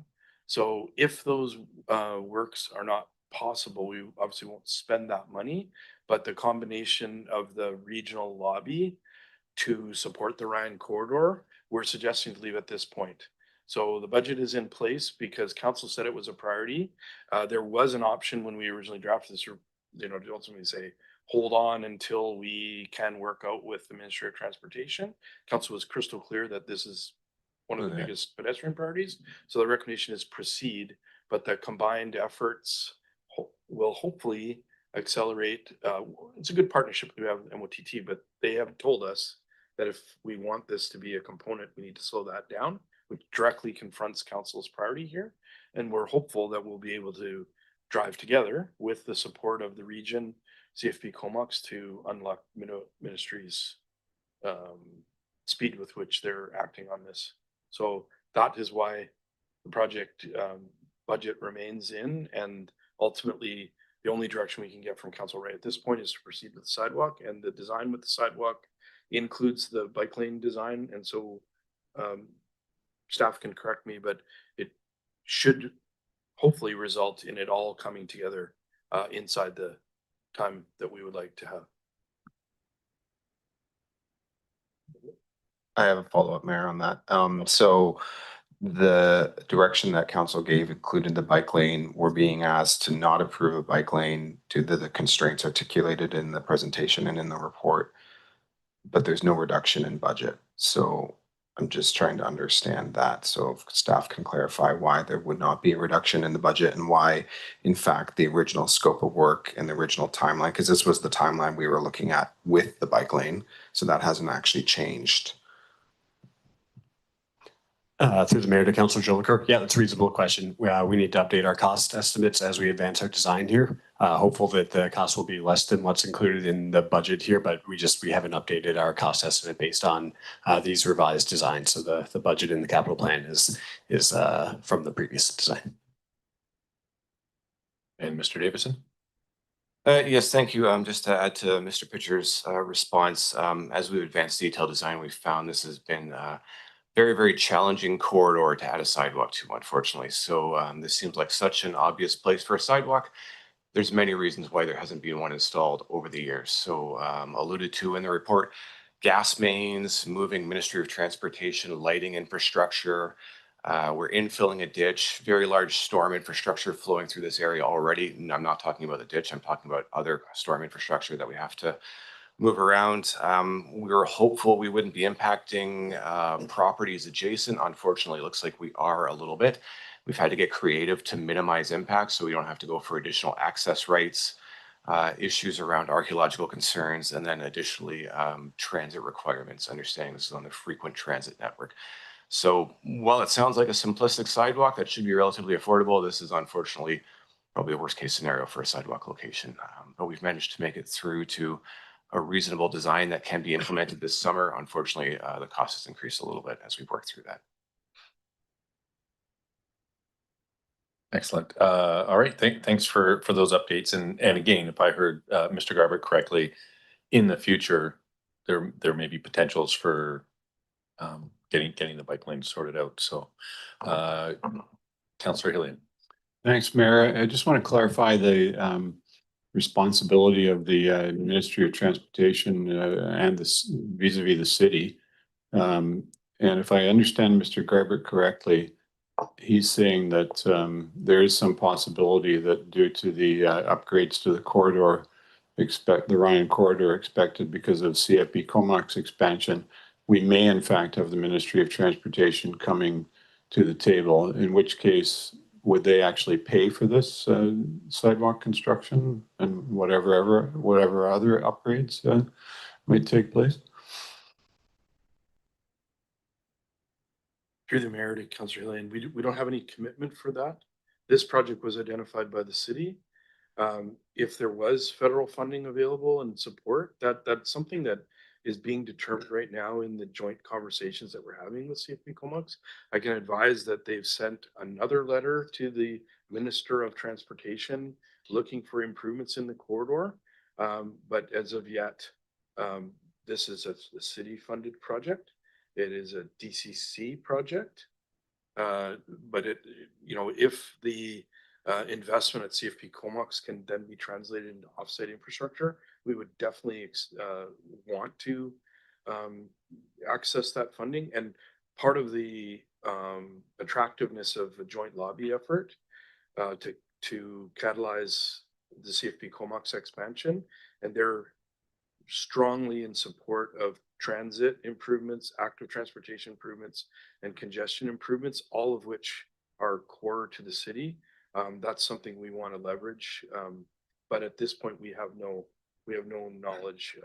So if those works are not possible, we obviously won't spend that money, but the combination of the regional lobby to support the Ryan corridor, we're suggesting to leave at this point. So the budget is in place because council said it was a priority. There was an option when we originally drafted this, to ultimately say, hold on until we can work out with the Ministry of Transportation. Council was crystal clear that this is one of the biggest pedestrian priorities. So the recommendation is proceed, but the combined efforts will hopefully accelerate. It's a good partnership we have with MOTT, but they have told us that if we want this to be a component, we need to slow that down, which directly confronts council's priority here. And we're hopeful that we'll be able to drive together with the support of the region, CFB Comox, to unlock ministry's speed with which they're acting on this. So that is why the project budget remains in, and ultimately the only direction we can get from council right at this point is to proceed with the sidewalk, and the design with the sidewalk includes the bike lane design. And so staff can correct me, but it should hopefully result in it all coming together inside the time that we would like to have. I have a follow-up, Mayor, on that. So the direction that council gave included the bike lane. We're being asked to not approve a bike lane due to the constraints articulated in the presentation and in the report, but there's no reduction in budget. So I'm just trying to understand that. So if staff can clarify why there would not be a reduction in the budget and why, in fact, the original scope of work and the original timeline, because this was the timeline we were looking at with the bike lane. So that hasn't actually changed. Through the mayor to Councilor Jolicoeur. Yeah, that's a reasonable question. We need to update our cost estimates as we advance our design here. Hopeful that the cost will be less than what's included in the budget here, but we haven't updated our cost estimate based on these revised designs. So the budget in the capital plan is from the previous design. And Mr. Davison? Yes, thank you. Just to add to Mr. Pitcher's response, as we advance detailed design, we found this has been very, very challenging corridor to add a sidewalk to, unfortunately. So this seems like such an obvious place for a sidewalk. There's many reasons why there hasn't been one installed over the years. So alluded to in the report, gas mains, moving Ministry of Transportation, lighting infrastructure. We're infilling a ditch, very large storm infrastructure flowing through this area already. And I'm not talking about the ditch, I'm talking about other storm infrastructure that we have to move around. We were hopeful we wouldn't be impacting properties adjacent. Unfortunately, it looks like we are a little bit. We've had to get creative to minimize impact so we don't have to go for additional access rights, issues around archaeological concerns, and then additionally transit requirements, understanding this is on the frequent transit network. So while it sounds like a simplistic sidewalk that should be relatively affordable, this is unfortunately probably a worst case scenario for a sidewalk location. But we've managed to make it through to a reasonable design that can be implemented this summer. Unfortunately, the cost has increased a little bit as we've worked through that. Excellent. All right. Thanks for those updates. And again, if I heard Mr. Garber correctly, in the future, there may be potentials for getting the bike lane sorted out. So, Councillor Hillian. Thanks, Mayor. I just want to clarify the responsibility of the Ministry of Transportation and this vis-a-vis the city. And if I understand Mr. Garber correctly, he's saying that there is some possibility that due to the upgrades to the corridor, the Ryan corridor expected because of CFB Comox expansion, we may in fact have the Ministry of Transportation coming to the table, in which case would they actually pay for this sidewalk construction and whatever other upgrades might take place? Through the mayor to Councillor Hillian, we don't have any commitment for that. This project was identified by the city. If there was federal funding available and support, that's something that is being determined right now in the joint conversations that we're having with CFB Comox. I can advise that they've sent another letter to the Minister of Transportation looking for improvements in the corridor. But as of yet, this is a city-funded project. It is a DCC project. But if the investment at CFP Comox can then be translated into offsite infrastructure, we would definitely want to access that funding. And part of the attractiveness of a joint lobby effort to catalyze the CFP Comox expansion, and they're strongly in support of transit improvements, active transportation improvements, and congestion improvements, all of which are core to the city. That's something we want to leverage. But at this point, we have no knowledge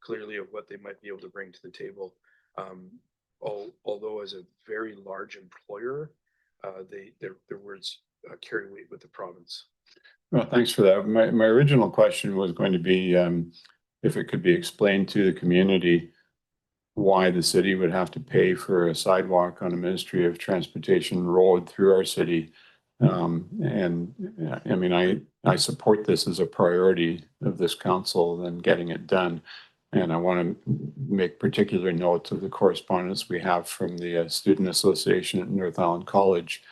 clearly of what they might be able to bring to the table. Although as a very large employer, their words carry weight with the province. Well, thanks for that. My original question was going to be if it could be explained to the community why the city would have to pay for a sidewalk on a Ministry of Transportation road through our city I mean, I support this as a priority of this council and getting it done. And I want to make particular note of the correspondence we have from the Student Association at North Island College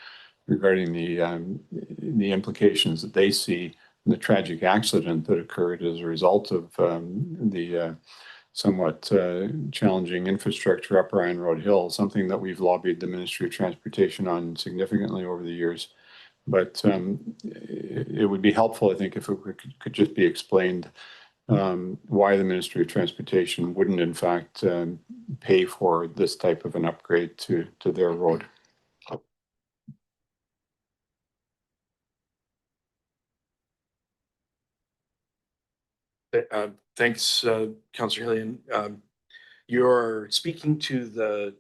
regarding the implications that they see in the tragic accident that occurred as a result of the somewhat challenging infrastructure up Ryan Road Hill, something that we've lobbied the Ministry of Transportation on significantly over the years. But it would be helpful, I think, if it could just be explained why the Ministry of Transportation wouldn't, in fact, pay for this type of an upgrade to their road. Thanks, Councillor Hillian. You're speaking to the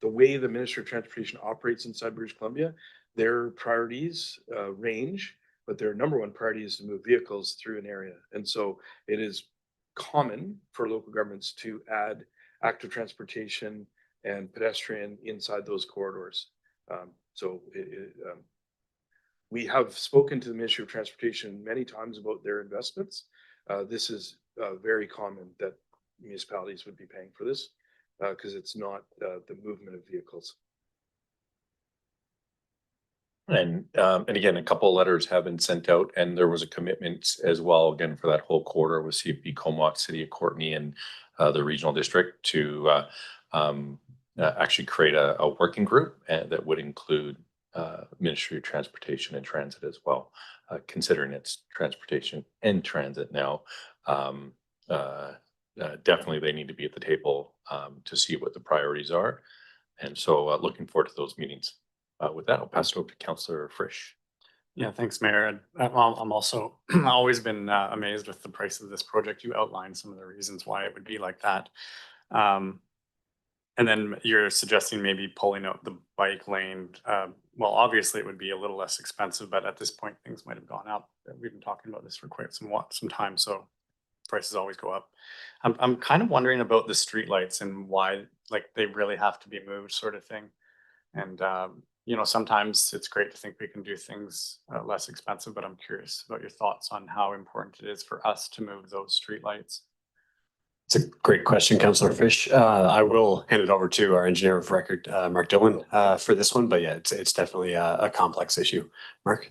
way the Ministry of Transportation operates inside British Columbia. Their priorities range, but their number one priority is to move vehicles through an area. And so it is common for local governments to add active transportation and pedestrian inside those corridors. We have spoken to the Ministry of Transportation many times about their investments. This is very common that municipalities would be paying for this because it's not the movement of vehicles. And again, a couple of letters have been sent out, and there was a commitment as well, again, for that whole quarter with CFB Comox, City of Courtenay, and the regional district to actually create a working group that would include Ministry of Transportation and Transit as well, considering it's transportation and transit now. Definitely they need to be at the table to see what the priorities are. And so looking forward to those meetings. With that, I'll pass it over to Councillor Frisch. Yeah, thanks, Mayor. I'm also always been amazed with the price of this project. You outlined some of the reasons why it would be like that. And then you're suggesting maybe pulling out the bike lane. Well, obviously it would be a little less expensive, but at this point things might have gone up. We've been talking about this for quite some time, so prices always go up. I'm kind of wondering about the streetlights and why, like, they really have to be moved, sort of thing. And you know, sometimes it's great to think we can do things less expensive, but I'm curious about your thoughts on how important it is for us to move those streetlights. It's a great question, Councillor Fish. I will hand it over to our engineer of record, Mark Dillon, for this one. But yeah, it's definitely a complex issue. Mark.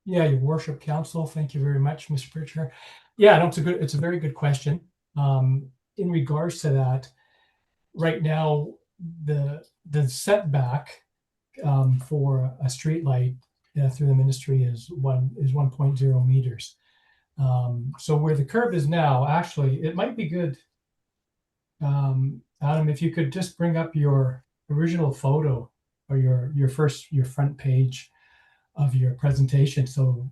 Yeah, Your Worship, Council. Thank you very much, Mr. Pritchard. Yeah, no, it's a very good question. In regards to that, right now, the setback for a streetlight through the ministry is 1.0 meters. So where the curb is now, actually, it might be good, Adam, if you could just bring up your original photo or your front page of your presentation, so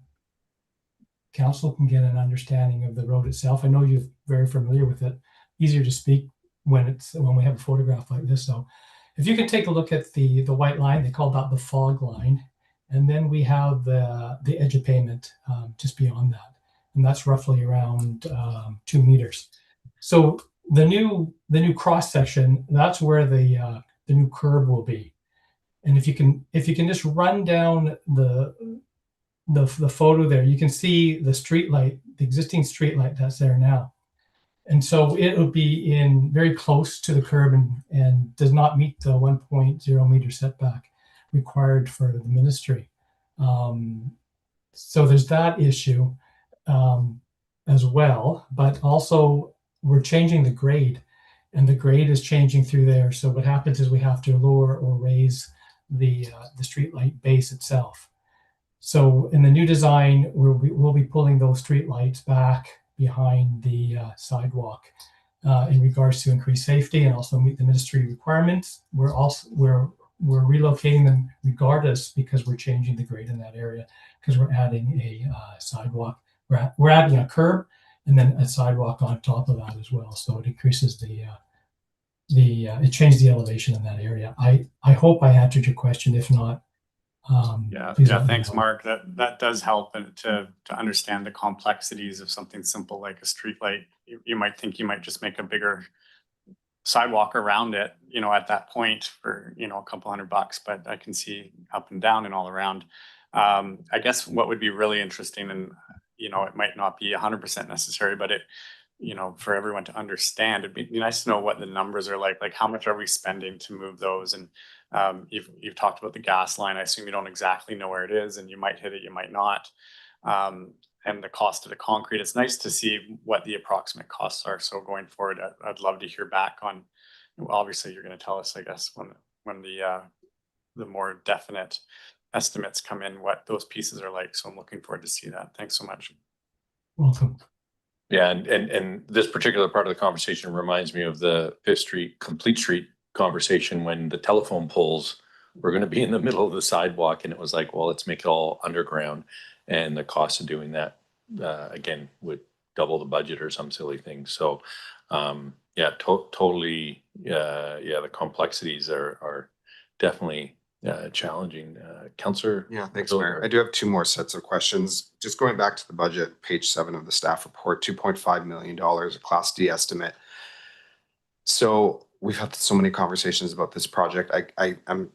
council can get an understanding of the road itself. I know you're very familiar with it. Easier to speak when we have a photograph like this. So if you can take a look at the white line, they call that the fog line, and then we have the edge of pavement just beyond that, and that's roughly around 2 meters. So the new cross section, that's where the new curb will be. And if you can just run down the photo there, you can see the street light, the existing street light that's there now. And so it will be in very close to the curb and does not meet the 1.0 meter setback required for the ministry. So there's that issue as well, but also we're changing the grade, and the grade is changing through there. So what happens is we have to lower or raise the streetlight base itself. So in the new design, we'll be pulling those street lights back behind the sidewalk in regards to increased safety and also meet the ministry requirements. We're relocating them regardless because we're changing the grade in that area because we're adding a sidewalk. We're adding a curb and then a sidewalk on top of that as well. So it increases it changes the elevation in that area. I hope I answered your question. If not, yeah, thanks, Mark. That does help, and to understand the complexities of something simple like a street light. You might think you might just make a bigger sidewalk around it, you know, at that point for, you know, a couple $100, but I can see up and down and all around. I guess what would be really interesting, and, you know, it might not be 100% necessary, but it, you know, for everyone to understand, it'd be nice to know what the numbers are like how much are we spending to move those? And you've talked about the gas line. I assume you don't exactly know where it is, and you might hit it, you might not. And the cost of the concrete. It's nice to see what the approximate costs are. So going forward, I'd love to hear back on. Obviously, you're going to tell us, I guess, when the more definite estimates come in, what those pieces are like. So I'm looking forward to see that. Thanks so much. Welcome. Yeah, and this particular part of the conversation reminds me of the Fifth Street, Complete Street conversation when the telephone poles were going to be in the middle of the sidewalk, and it was like, well, let's make it all underground, and the cost of doing that again would double the budget or some silly thing. So, yeah, totally, yeah, the complexities are definitely challenging. Councillor. Yeah, thanks, Mayor. I do have two more sets of questions. Just going back to the budget, page 7 of the staff report, $2.5 million, a Class D estimate. So we've had so many conversations about this project. I'm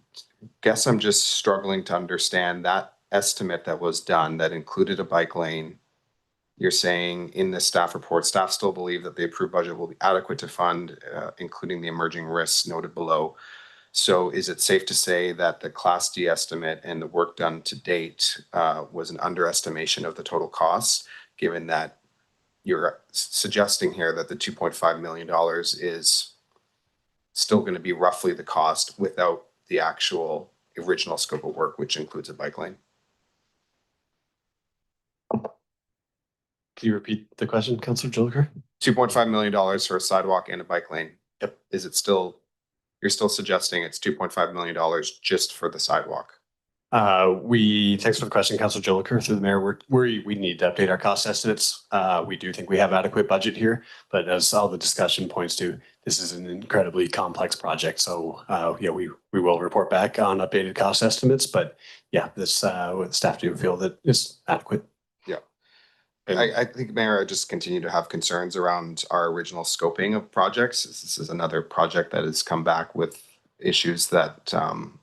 just struggling to understand that estimate that was done that included a bike lane. You're saying in the staff report, staff still believe that the approved budget will be adequate to fund, including the emerging risks noted below. So is it safe to say that the Class D estimate and the work done to date was an underestimation of the total cost, given that you're suggesting here that the $2.5 million is still going to be roughly the cost without the actual original scope of work, which includes a bike lane? Can you repeat the question, Councillor Jolicoeur? $2.5 million for a sidewalk and a bike lane. Yep. Is it still, you're still suggesting it's $2.5 million just for the sidewalk? Thanks for the question, Councillor Jolicoeur. Through the mayor, we need to update our cost estimates. We do think we have adequate budget here, but as all the discussion points to, this is an incredibly complex project. So yeah, we will report back on updated cost estimates, but yeah, this staff do feel that it's adequate. Yeah. I think, Mayor, I just continue to have concerns around our original scoping of projects. This is another project that has come back with issues that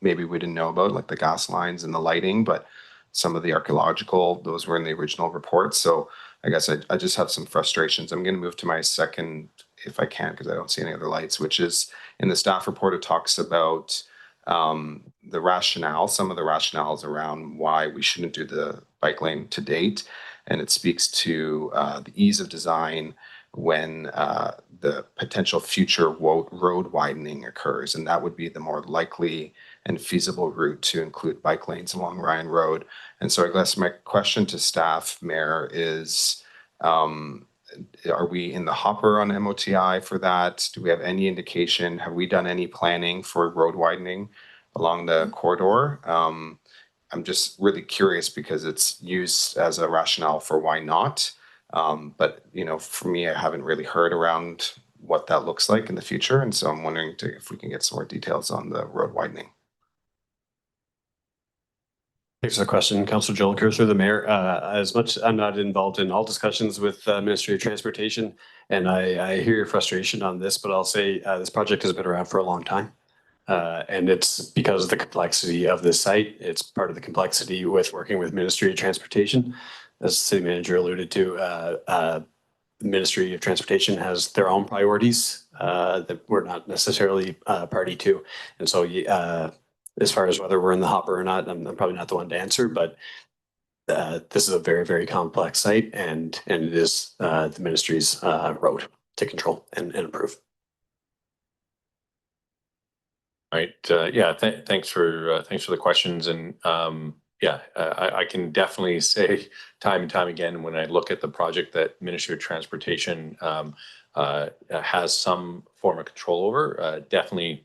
maybe we didn't know about, like the gas lines and the lighting, but some of the archaeological, those were in the original report. So I guess I just have some frustrations. I'm going to move to my second, if I can, because I don't see any other lights, which is in the staff report, it talks about the rationale, some of the rationales around why we shouldn't do the bike lane to date. And it speaks to the ease of design when the potential future road widening occurs. And that would be the more likely and feasible route to include bike lanes along Ryan Road. And so I guess my question to staff, Mayor, is are we in the hopper on MOTI for that? Do we have any indication? Have we done any planning for road widening along the corridor? I'm just really curious because it's used as a rationale for why not. But, you know, for me, I haven't really heard around what that looks like in the future. And so I'm wondering if we can get some more details on the road widening. Thanks for the question, Councillor Jolicoeur. Through the mayor, as much I'm not involved in all discussions with Ministry of Transportation, and I hear your frustration on this, but I'll say this project has been around for a long time. And it's because of the complexity of this site. It's part of the complexity with working with Ministry of Transportation. As the city manager alluded to, the Ministry of Transportation has their own priorities that we're not necessarily party to. And so as far as whether we're in the hopper or not, I'm probably not the one to answer, but this is a very, very complex site, and it is the ministry's road to control and approve. All right. Yeah. Thanks for the questions. And yeah, I can definitely say time and time again when I look at the project that Ministry of Transportation has some form of control over. Definitely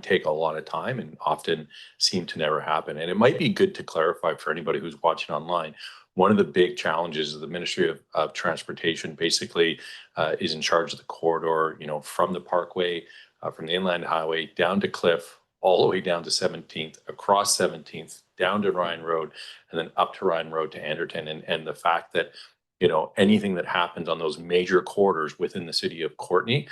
take a lot of time and often seem to never happen. And it might be good to clarify for anybody who's watching online. One of the big challenges of the Ministry of Transportation basically is in charge of the corridor, you know, from the Parkway. From the Inland Highway down to Cliff, all the way down to 17th, across 17th, down to Ryan Road, and then up to Ryan Road to Anderton. And the fact that anything that happens on those major corridors within the city of Courtenay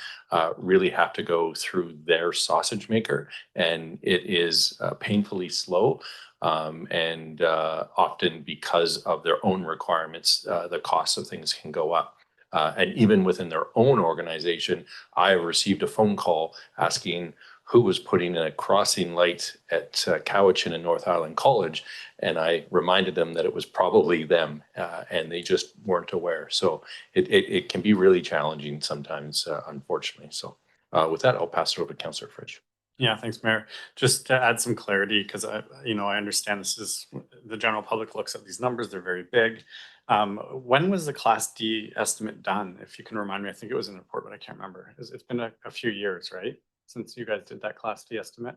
really have to go through their sausage maker, and it is painfully slow. And often because of their own requirements, the cost of things can go up. And even within their own organization, I received a phone call asking who was putting in a crossing light at Cowichan and North Island College. And I reminded them that it was probably them, and they just weren't aware. So it can be really challenging sometimes, unfortunately. So with that, I'll pass it over to Councillor Fridge. Yeah, thanks, Mayor. Just to add some clarity, because I understand this is, the general public looks at these numbers, they're very big. When was the Class D estimate done? If you can remind me, I think it was in the report, but I can't remember. It's been a few years, right? Since you guys did that Class D estimate?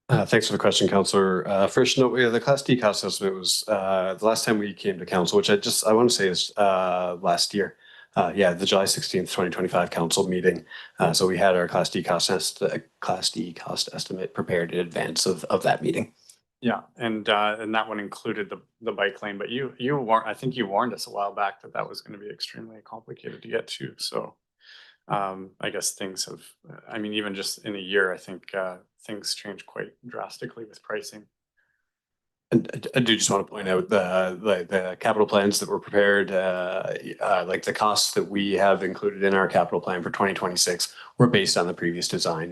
Thanks for the question, Councillor. First note, the Class D cost estimate was the last time we came to council, which I want to say is last year. The July 16th, 2025 council meeting. So we had our Class D cost estimate prepared in advance of that meeting. Yeah, and that one included the bike lane, but I think you warned us a while back that was going to be extremely complicated to get to. So I guess things have, even just in a year, I think things change quite drastically with pricing. And I do just want to point out the capital plans that were prepared, like the costs that we have included in our capital plan for 2026 were based on the previous design.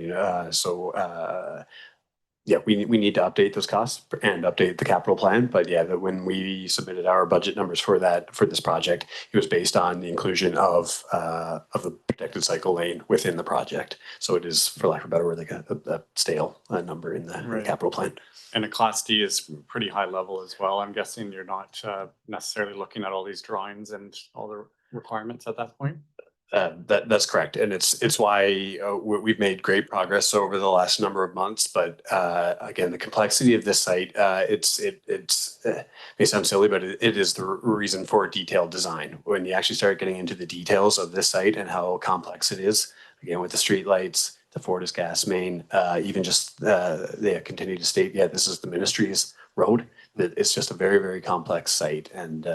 We need to update those costs and update the capital plan. But when we submitted our budget numbers for this project, it was based on the inclusion of the protected cycle lane within the project. So it is, for lack of a better word, like a stale number in the capital plan. And a Class D is pretty high level as well. I'm guessing you're not necessarily looking at all these drawings and all the requirements at that point. That's correct, and it's why we've made great progress over the last number of months. But again, the complexity of this site, it may sound silly, but it is the reason for detailed design. When you actually start getting into the details of this site and how complex it is, again with the street lights, the Fortis gas main, even just they continue to state, this is the ministry's road. It's just a very, very complex site, and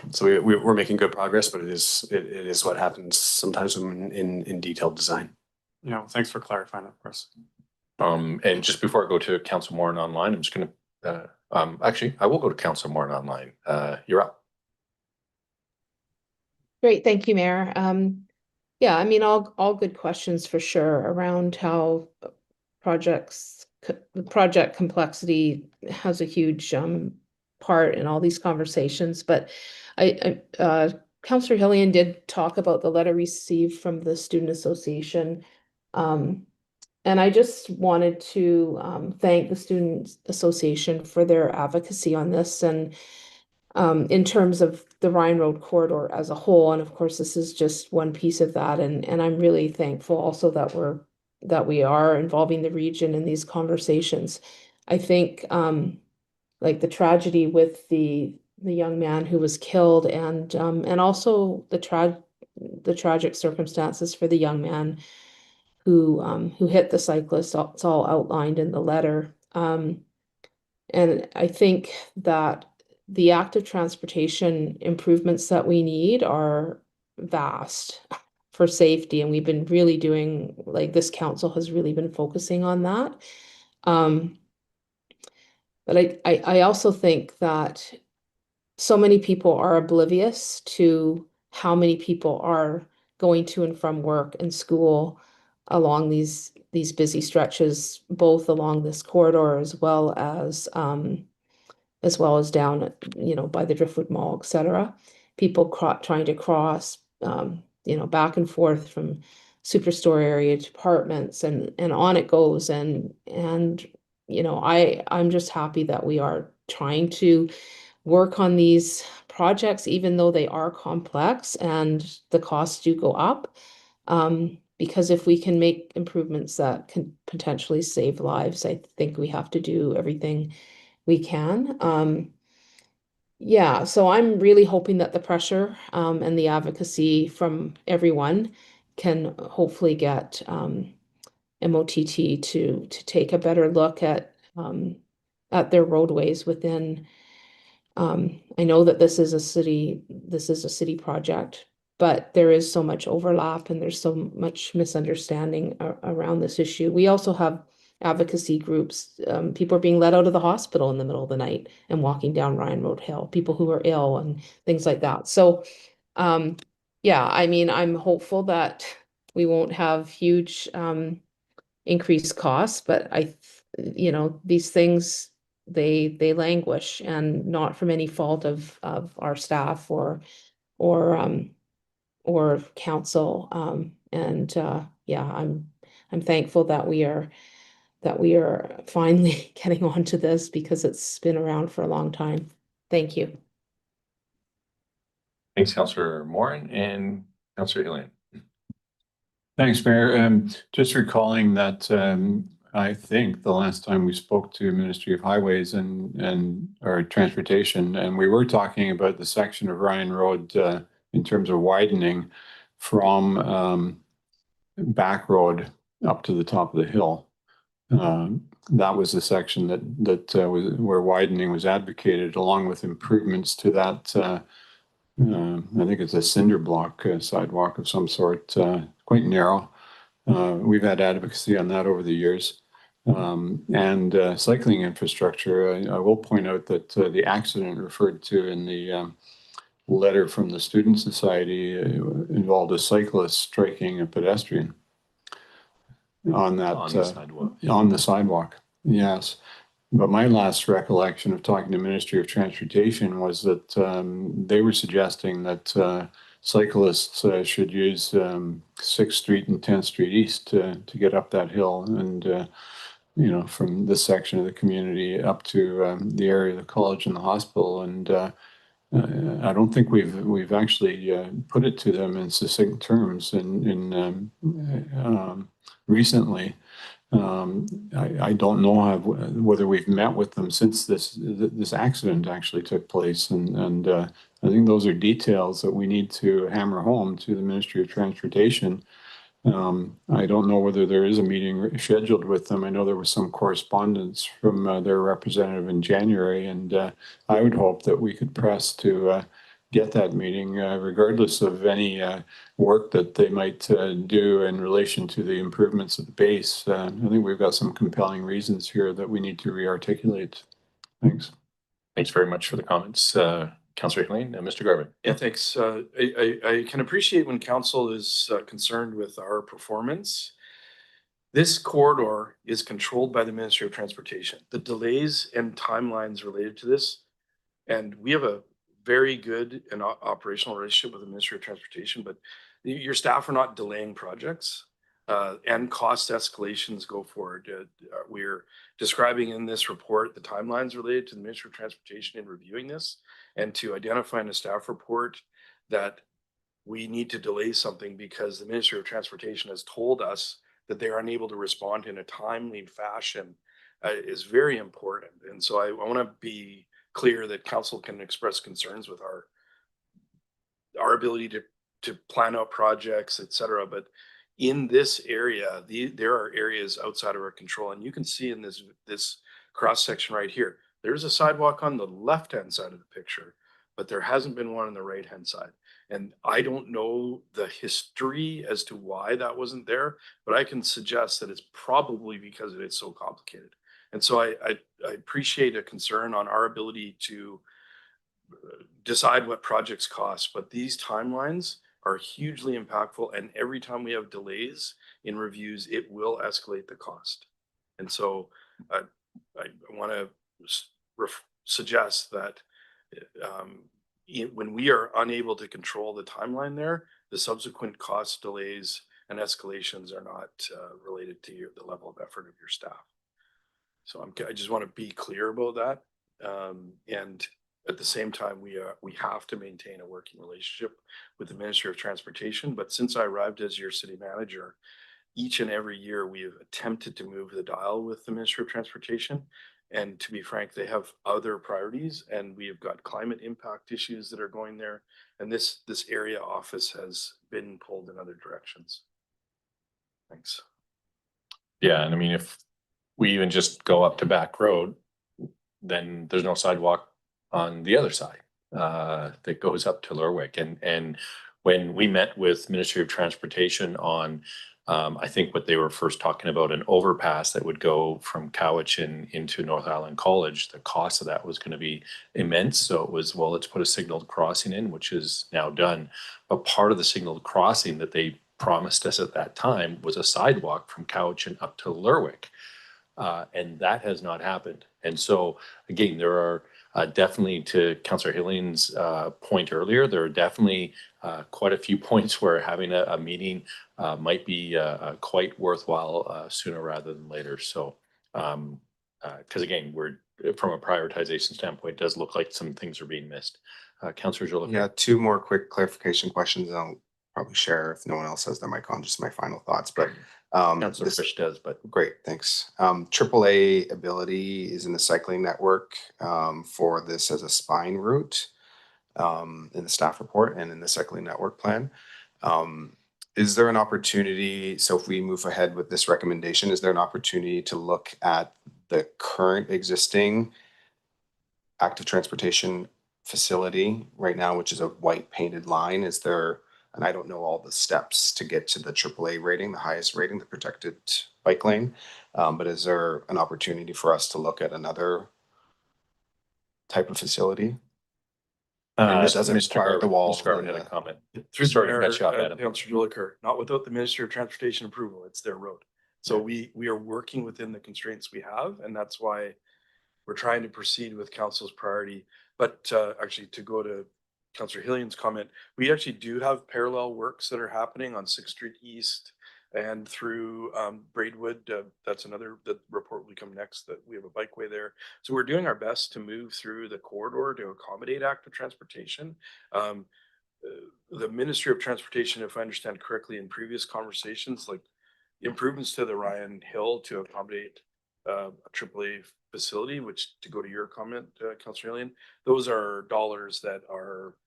so we're making good progress, but it is what happens sometimes in detailed design. Thanks for clarifying that for us. And just before I go to Council Morin online, I'm just going to actually I will go to Council Morin online. You're up. Great, thank you, Mayor. All good questions for sure around how project complexity has a huge part in all these conversations. But Councillor Hillian did talk about the letter received from the Student Association. And I just wanted to thank the Student Association for their advocacy on this, and in terms of the Ryan Road corridor as a whole. And of course, this is just one piece of that. And I'm really thankful also that we are involving the region in these conversations. I think like the tragedy with the young man who was killed, and also the tragic circumstances for the young man who hit the cyclist. It's all outlined in the letter. And I think that the active transportation improvements that we need are vast for safety, and we've been really doing, like, this council has really been focusing on that. But I also think that so many people are oblivious to how many people are going to and from work and school along these busy stretches, both along this corridor as well as down, by the Driftwood Mall, etc. People trying to cross, back and forth from Superstore area to apartments, and on it goes. And I'm just happy that we are trying to work on these projects, even though they are complex and the costs do go up. Because if we can make improvements that can potentially save lives, I think we have to do everything we can. So I'm really hoping that the pressure and the advocacy from everyone can hopefully get MOTT to take a better look at their roadways within I know that this is a city project, but there is so much overlap and there's so much misunderstanding around this issue. We also have advocacy groups. People are being let out of the hospital in the middle of the night and walking down Ryan Road Hill, people who are ill and things like that. So, yeah, I mean, I'm hopeful that we won't have huge increased costs, but these things, they languish, and not from any fault of our staff or council. Yeah, I'm thankful that we are finally getting onto this because it's been around for a long time. Thank you. Thanks, Councillor Morin and Councillor Elaine. Thanks, Mayor. Just recalling that I think the last time we spoke to Ministry of Highways and or Transportation, and we were talking about the section of Ryan Road in terms of widening from back road up to the top of the hill. That was the section that was where widening was advocated, along with improvements to that. I think it's a cinder block sidewalk of some sort, quite narrow. We've had advocacy on that over the years. And cycling infrastructure, I will point out that the accident referred to in the letter from the Student Society involved a cyclist striking a pedestrian on that on the sidewalk. Yes. But my last recollection of talking to Ministry of Transportation was that they were suggesting that cyclists should use 6th Street and 10th Street East to get up that hill, and from this section of the community up to the area of the college and the hospital. And I don't think we've actually put it to them in succinct terms in recently. I don't know whether we've met with them since this accident actually took place, and I think those are details that we need to hammer home to the Ministry of Transportation. I don't know whether there is a meeting scheduled with them. I know there was some correspondence from their representative in January, and I would hope that we could press to get that meeting, regardless of any work that they might do in relation to the improvements of the base. I think we've got some compelling reasons here that we need to re-articulate. Thanks. Thanks very much for the comments, Councillor Elaine and Mr. Garvin. Yeah, thanks. I can appreciate when council is concerned with our performance. This corridor is controlled by the Ministry of Transportation. The delays and timelines related to this, and we have a very good and operational relationship with the Ministry of Transportation, but your staff are not delaying projects, and cost escalations go forward. We're describing in this report the timelines related to the Ministry of Transportation in reviewing this, and to identify in a staff report that we need to delay something because the Ministry of Transportation has told us that they are unable to respond in a timely fashion is very important. And so I want to be clear that council can express concerns with our ability to plan out projects, etc. But in this area, there are areas outside of our control, and you can see in this cross section right here, there's a sidewalk on the left-hand side of the picture, but there hasn't been one on the right-hand side. And I don't know the history as to why that wasn't there, but I can suggest that it's probably because it is so complicated. And so I appreciate a concern on our ability to decide what projects cost, but these timelines are hugely impactful. And every time we have delays in reviews, it will escalate the cost. And so I want to suggest that when we are unable to control the timeline there, the subsequent cost delays and escalations are not related to the level of effort of your staff. So I just want to be clear about that. And at the same time, we have to maintain a working relationship with the Ministry of Transportation. But since I arrived as your city manager, each and every year we have attempted to move the dial with the Ministry of Transportation. And to be frank, they have other priorities, and we have got climate impact issues that are going there. And this area office has been pulled in other directions. Thanks. Yeah, and I mean, if we even just go up to Back Road, then there's no sidewalk on the other side that goes up to Lerwick. And when we met with Ministry of Transportation on, I think what they were first talking about, an overpass that would go from Cowichan into North Island College, the cost of that was going to be immense. So it was, well, let's put a signaled crossing in, which is now done. But part of the signaled crossing that they promised us at that time was a sidewalk from Cowichan up to Lerwick. And that has not happened. And so, again, there are definitely, to Councillor Hilling's point earlier, there are definitely quite a few points where having a meeting might be quite worthwhile sooner rather than later. So, because again, we're from a prioritization standpoint, it does look like some things are being missed. Councillor Jolicoeur? Yeah, two more quick clarification questions. I'll probably share if no one else has their mic on, just my final thoughts. But Councillor Fish does, but great, thanks. AAA Ability is in the cycling network for this as a spine route in the staff report and in the cycling network plan. Is there an opportunity, so if we move ahead with this recommendation, is there an opportunity to look at the current existing active transportation facility right now, which is a white painted line? Is there, and I don't know all the steps to get to the AAA rating, the highest rating, the protected bike lane, but is there an opportunity for us to look at another type of facility? And it doesn't require the walls. Mr. Garvin had a comment. Through Sorry to the cut you off, mayor, Adam. Councillor Jolicoeur, not without the Ministry of Transportation approval, it's their road. So we are working within the constraints we have, and that's why we're trying to proceed with council's priority. But actually, to go to Councillor Hilling's comment, we actually do have parallel works that are happening on 6th Street East and through Braidwood. That's another, the report will come next, that we have a bikeway there. So we're doing our best to move through the corridor to accommodate active transportation. The Ministry of Transportation, if I understand correctly, in previous conversations, like improvements to the Ryan Hill to accommodate a AAA facility, which, to go to your comment, Councillor Hillian, those are dollars that are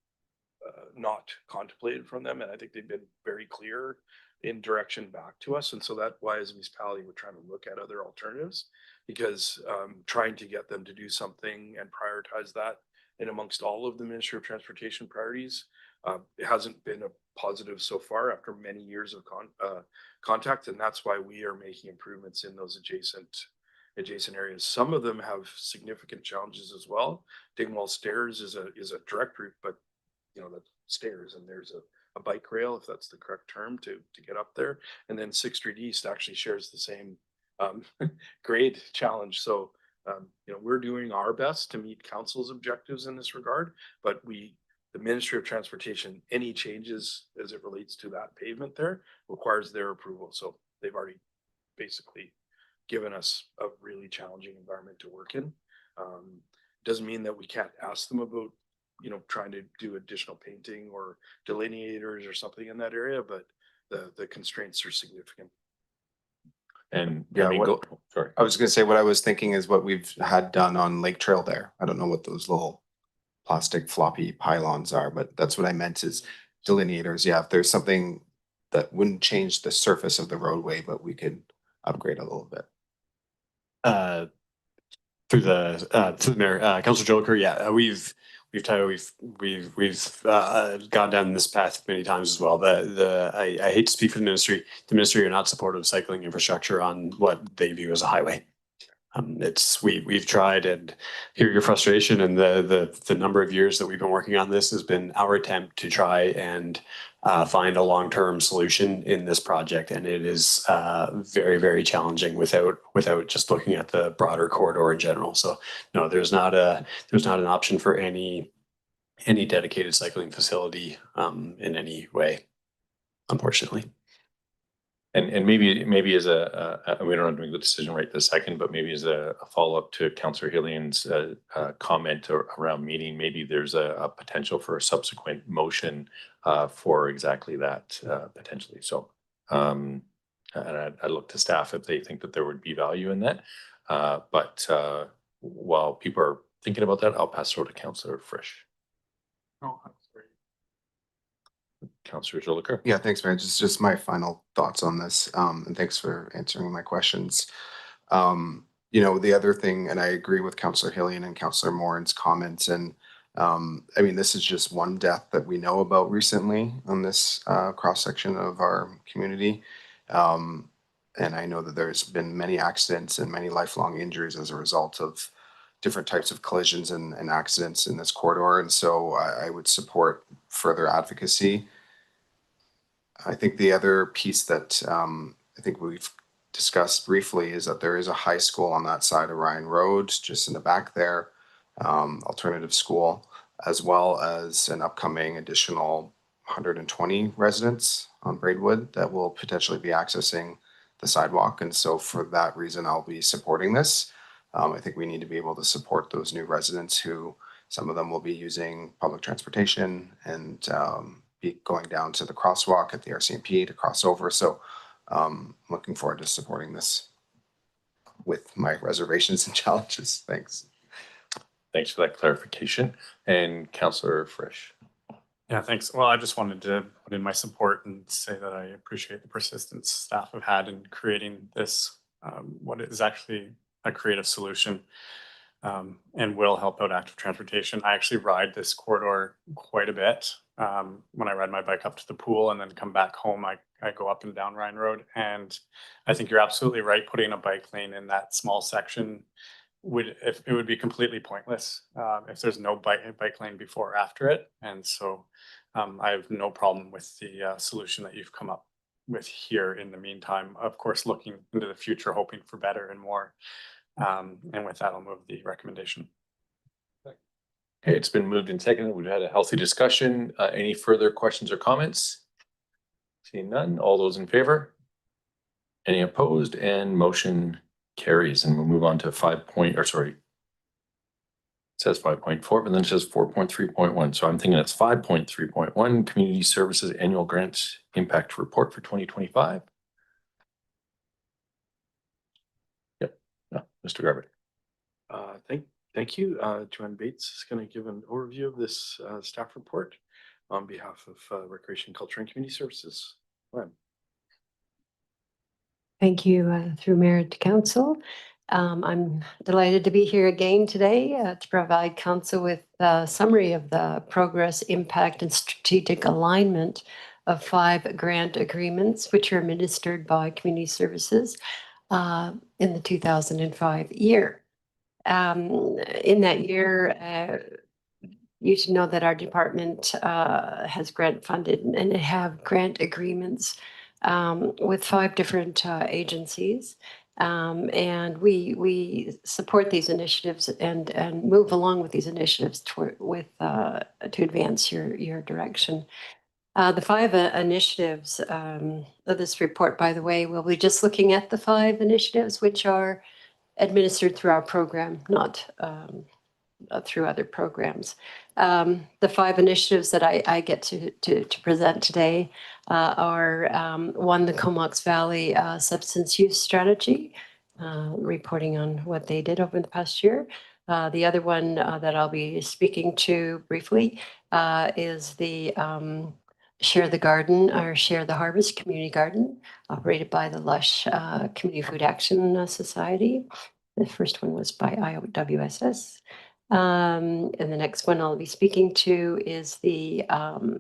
not contemplated from them. And I think they've been very clear in direction back to us. And so that's why as a municipality, we're trying to look at other alternatives, because trying to get them to do something and prioritize that in amongst all of the Ministry of Transportation priorities, it hasn't been a positive so far after many years of contact. And that's why we are making improvements in those adjacent areas. Some of them have significant challenges as well. Dingwall Stairs is a direct route, but you know, the stairs, and there's a bike rail, if that's the correct term, to get up there. And then 6th Street East actually shares the same grade challenge. So you know, we're doing our best to meet council's objectives in this regard, but the Ministry of Transportation, any changes as it relates to that pavement there requires their approval. So they've already basically given us a really challenging environment to work in. Doesn't mean that we can't ask them about, you know, trying to do additional painting or delineators or something in that area, but the constraints are significant. And yeah, I mean, sorry. I was going to say, what I was thinking is what we've had done on Lake Trail there. I don't know what those little plastic floppy pylons are, but that's what I meant is delineators. Yeah, if there's something that wouldn't change the surface of the roadway, but we could upgrade a little bit. Through the mayor, Councillor Jolicoeur, yeah, we've gone down this path many times as well. I hate to speak for the ministry. The ministry are not supportive of cycling infrastructure on what they view as a highway. We've tried, and hear your frustration, and the number of years that we've been working on this has been our attempt to try and find a long-term solution in this project, and it is very, very challenging without just looking at the broader corridor in general. So no, there's not an option for any dedicated cycling facility in any way, unfortunately. And maybe as we don't have to make the decision right this second, but maybe as a follow-up to Councillor Hilling's comment around meeting, maybe there's a potential for a subsequent motion for exactly that potentially. So and I look to staff if they think that there would be value in that. But while people are thinking about that, I'll pass it over to Councillor Frisch. Oh, that's great. Councillor Jolicoeur. Yeah, thanks, Mayor. Just my final thoughts on this, and thanks for answering my questions. you know, the other thing, and I agree with Councillor Hillian and Councillor Morin's comments, and I mean, this is just one death that we know about recently on this cross section of our community. And I know that there's been many accidents and many lifelong injuries as a result of different types of collisions and accidents in this corridor. And so I would support further advocacy. I think the other piece that I think we've discussed briefly is that there is a high school on that side of Ryan Road, just in the back there, alternative school, as well as an upcoming additional 120 residents on Braidwood that will potentially be accessing the sidewalk. And so for that reason, I'll be supporting this. I think we need to be able to support those new residents who, some of them will be using public transportation and be going down to the crosswalk at the RCMP to cross over. So looking forward to supporting this with my reservations and challenges. Thanks. Thanks for that clarification. And Councillor Frisch. Yeah, thanks. Well, I just wanted to put in my support and say that I appreciate the persistence staff have had in creating this, what is actually a creative solution, and will help out active transportation. I actually ride this corridor quite a bit. When I ride my bike up to the pool and then come back home, I go up and down Ryan Road. And I think you're absolutely right. Putting a bike lane in that small section it would be completely pointless if there's no bike lane before or after it. And so I have no problem with the solution that you've come up with here in the meantime. Of course, looking into the future, hoping for better and more. And with that, I'll move the recommendation. Okay, it's been moved and seconded. We've had a healthy discussion. Any further questions or comments? Seeing none, all those in favor? Any opposed? And motion carries. And we'll move on to it says 5.4, but then it says 4.3.1. So I'm thinking it's 5.3.1, Community Services Annual Grant Impact Report for 2025. Yep, no, Mr. Garbutt. Thank you. Joanne Bates is going to give an overview of this staff report on behalf of Recreation, Culture, and Community Services. Joanne. Thank you, through Mayor to Council. I'm delighted to be here again today to provide Council with a summary of the progress, impact, and strategic alignment of 5 grant agreements, which are administered by Community Services in the 2005 year. In that year, you should know that our department has grant funded and have grant agreements with 5 different agencies. And we support these initiatives and move along with these initiatives to advance your direction. The 5 initiatives of this report, by the way, we'll be just looking at the 5 initiatives which are administered through our program, not through other programs. The 5 initiatives that I get to present today are 1, the Comox Valley Substance Use Strategy, reporting on what they did over the past year. The other one that I'll be speaking to briefly is the Share the Garden or Share the Harvest Community Garden, operated by the Lush Community Food Action Society. The first one was by IOWSS. And the next one I'll be speaking to is the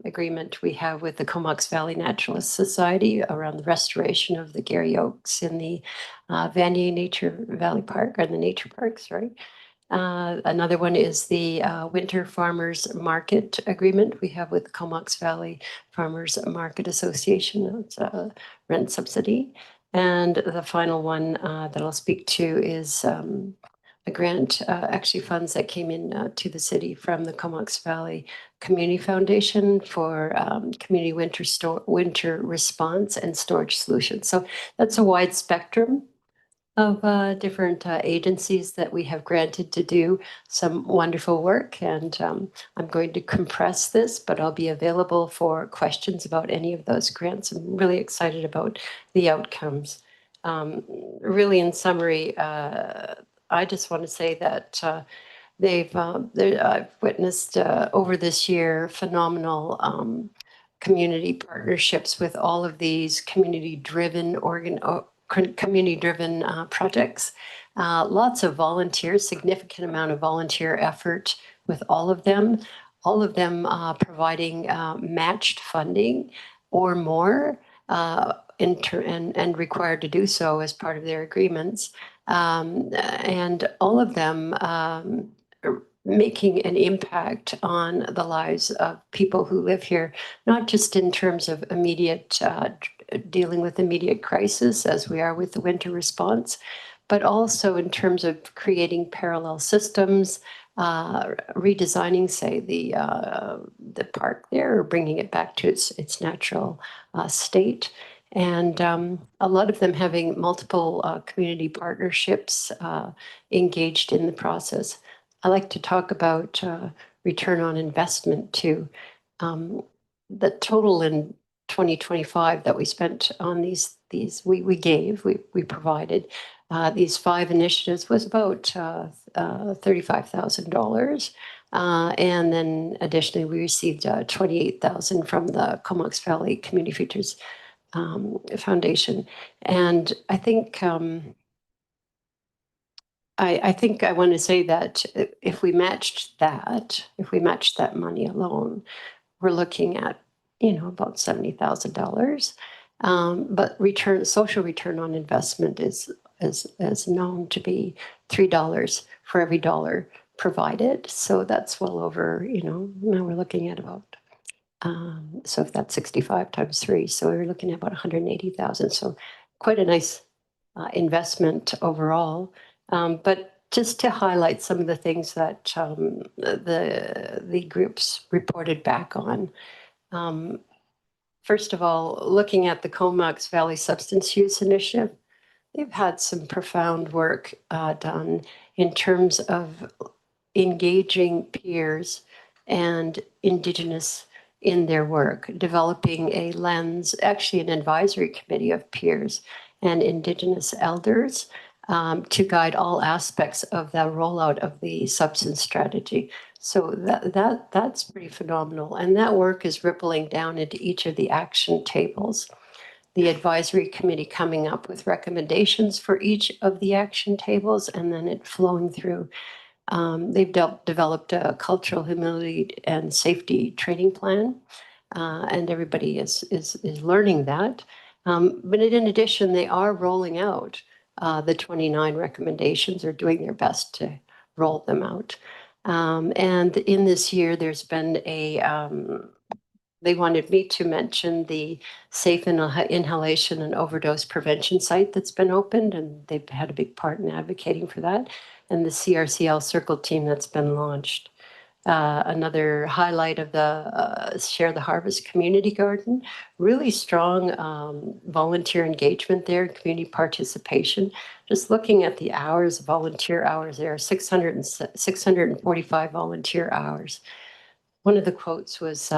agreement we have with the Comox Valley Naturalist Society around the restoration of the Gary Oaks in the Vanier Nature Valley Park, or the Nature Park, sorry. Another one is the Winter Farmers Market Agreement we have with the Comox Valley Farmers Market Association. It's a rent subsidy. And the final one that I'll speak to is a grant, actually funds that came in to the city from the Comox Valley Community Foundation for community winter response and storage solutions. So that's a wide spectrum of different agencies that we have granted to do some wonderful work. And I'm going to compress this, but I'll be available for questions about any of those grants. I'm really excited about the outcomes. Really, in summary, I just want to say that I've witnessed over this year phenomenal community partnerships with all of these community-driven community-driven projects. Lots of volunteers, significant amount of volunteer effort with all of them providing matched funding or more and required to do so as part of their agreements. And all of them making an impact on the lives of people who live here, not just in terms of immediate dealing with immediate crisis as we are with the winter response, but also in terms of creating parallel systems, redesigning, say, the park there, or bringing it back to its natural state. And a lot of them having multiple community partnerships engaged in the process. I like to talk about return on investment too. The total in 2025 that we spent on we provided these 5 initiatives was about $35,000. And then additionally, we received $28,000 from the Comox Valley Community Futures Foundation. And I think I want to say that if we matched that money alone, we're looking at, about $70,000. But social return on investment is known to be $3 for every dollar provided. So that's well over, now we're looking at about, so if that's 65 times 3, so we're looking at about 180,000. So quite a nice investment overall. But just to highlight some of the things that the groups reported back on. First of all, looking at the Comox Valley Substance Use Initiative, they've had some profound work done in terms of engaging peers and Indigenous in their work, developing a lens, actually an advisory committee of peers and Indigenous elders to guide all aspects of the rollout of the substance strategy. So that's pretty phenomenal. And that work is rippling down into each of the action tables. The advisory committee coming up with recommendations for each of the action tables, and then it flowing through. They've developed a cultural humility and safety training plan, and everybody is learning that. But in addition, they are rolling out the 29 recommendations, or doing their best to roll them out. And in this year, there's been they wanted me to mention the safe inhalation and overdose prevention site that's been opened, and they've had a big part in advocating for that, and the CRCL Circle team that's been launched. Another highlight of the Share the Harvest community garden, really strong volunteer engagement there, community participation. Just looking at the hours, volunteer hours, there are 645 volunteer hours. One of the quotes was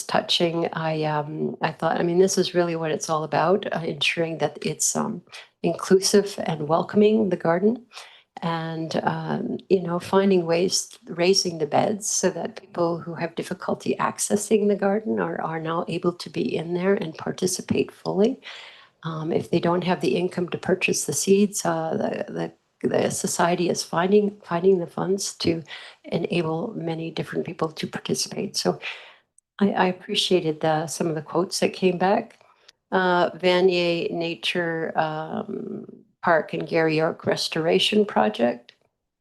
touching. I thought, this is really what it's all about, ensuring that it's inclusive and welcoming, the garden. And, finding ways, raising the beds so that people who have difficulty accessing the garden are now able to be in there and participate fully. If they don't have the income to purchase the seeds, the society is finding the funds to enable many different people to participate. So I appreciated some of the quotes that came back. Vanier Nature Park and Gary York Restoration Project.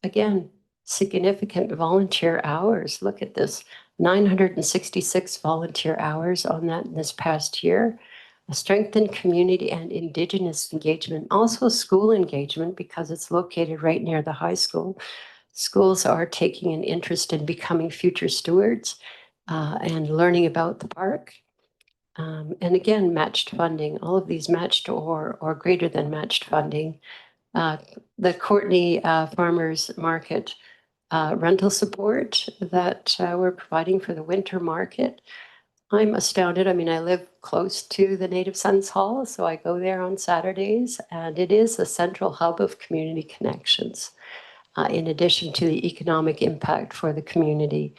Again, significant volunteer hours. Look at this, 966 volunteer hours on that this past year. A strengthened community and Indigenous engagement, also school engagement, because it's located right near the high school. Schools are taking an interest in becoming future stewards and learning about the park. And again, matched funding, all of these matched or greater than matched funding. The Courtenay Farmers Market rental support that we're providing for the winter market. I'm astounded. I live close to the Native Sons Hall, so I go there on Saturdays, and it is a central hub of community connections, in addition to the economic impact for the community.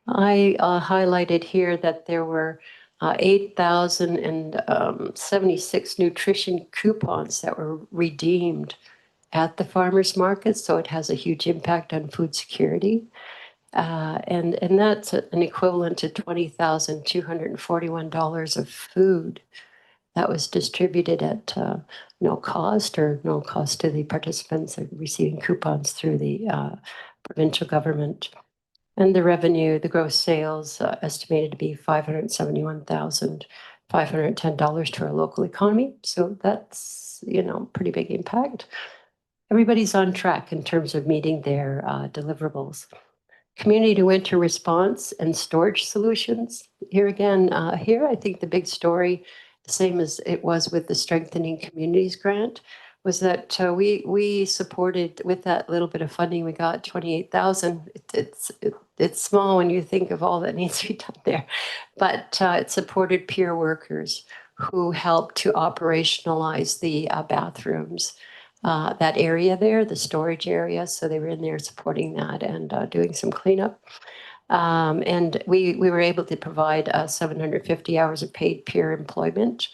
I highlighted here that there were 8,076 nutrition coupons that were redeemed at the farmers market. So it has a huge impact on food security. And that's an equivalent to $20,241 of food that was distributed at no cost to the participants receiving coupons through the provincial government. And the revenue, the gross sales estimated to be $571,510 to our local economy. So that's, pretty big impact. Everybody's on track in terms of meeting their deliverables. Community to winter response and storage solutions. Here again, I think the big story, the same as it was with the Strengthening Communities grant, was that we supported, with that little bit of funding we got, 28,000. It's small when you think of all that needs to be done there, but it supported peer workers who helped to operationalize the bathrooms. That area there, the storage area. So they were in there supporting that and doing some cleanup. And we were able to provide 750 hours of paid peer employment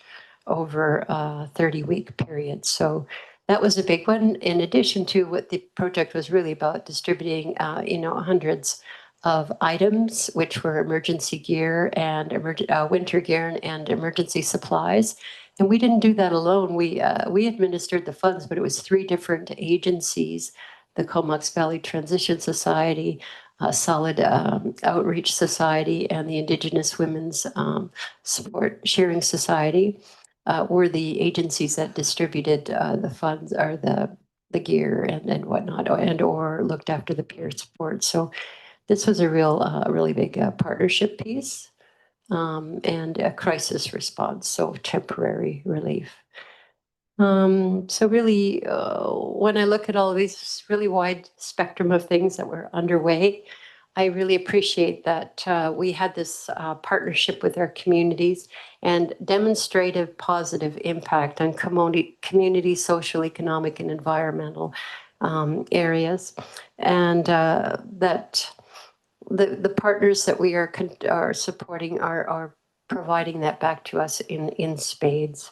over a 30-week period. So that was a big one, in addition to what the project was really about, distributing, hundreds of items, which were emergency gear and winter gear and emergency supplies. And we didn't do that alone. We administered the funds, but it was 3 different agencies: the Comox Valley Transition Society, Solid Outreach Society, and the Indigenous Women's Support Sharing Society were the agencies that distributed the funds or the gear and whatnot, or looked after the peer support. So this was a really big partnership piece. And a crisis response, so temporary relief. So really, when I look at all of these really wide spectrum of things that were underway, I really appreciate that we had this partnership with our communities and demonstrative positive impact on community, social, economic, and environmental areas, and that the partners that we are supporting are providing that back to us in spades.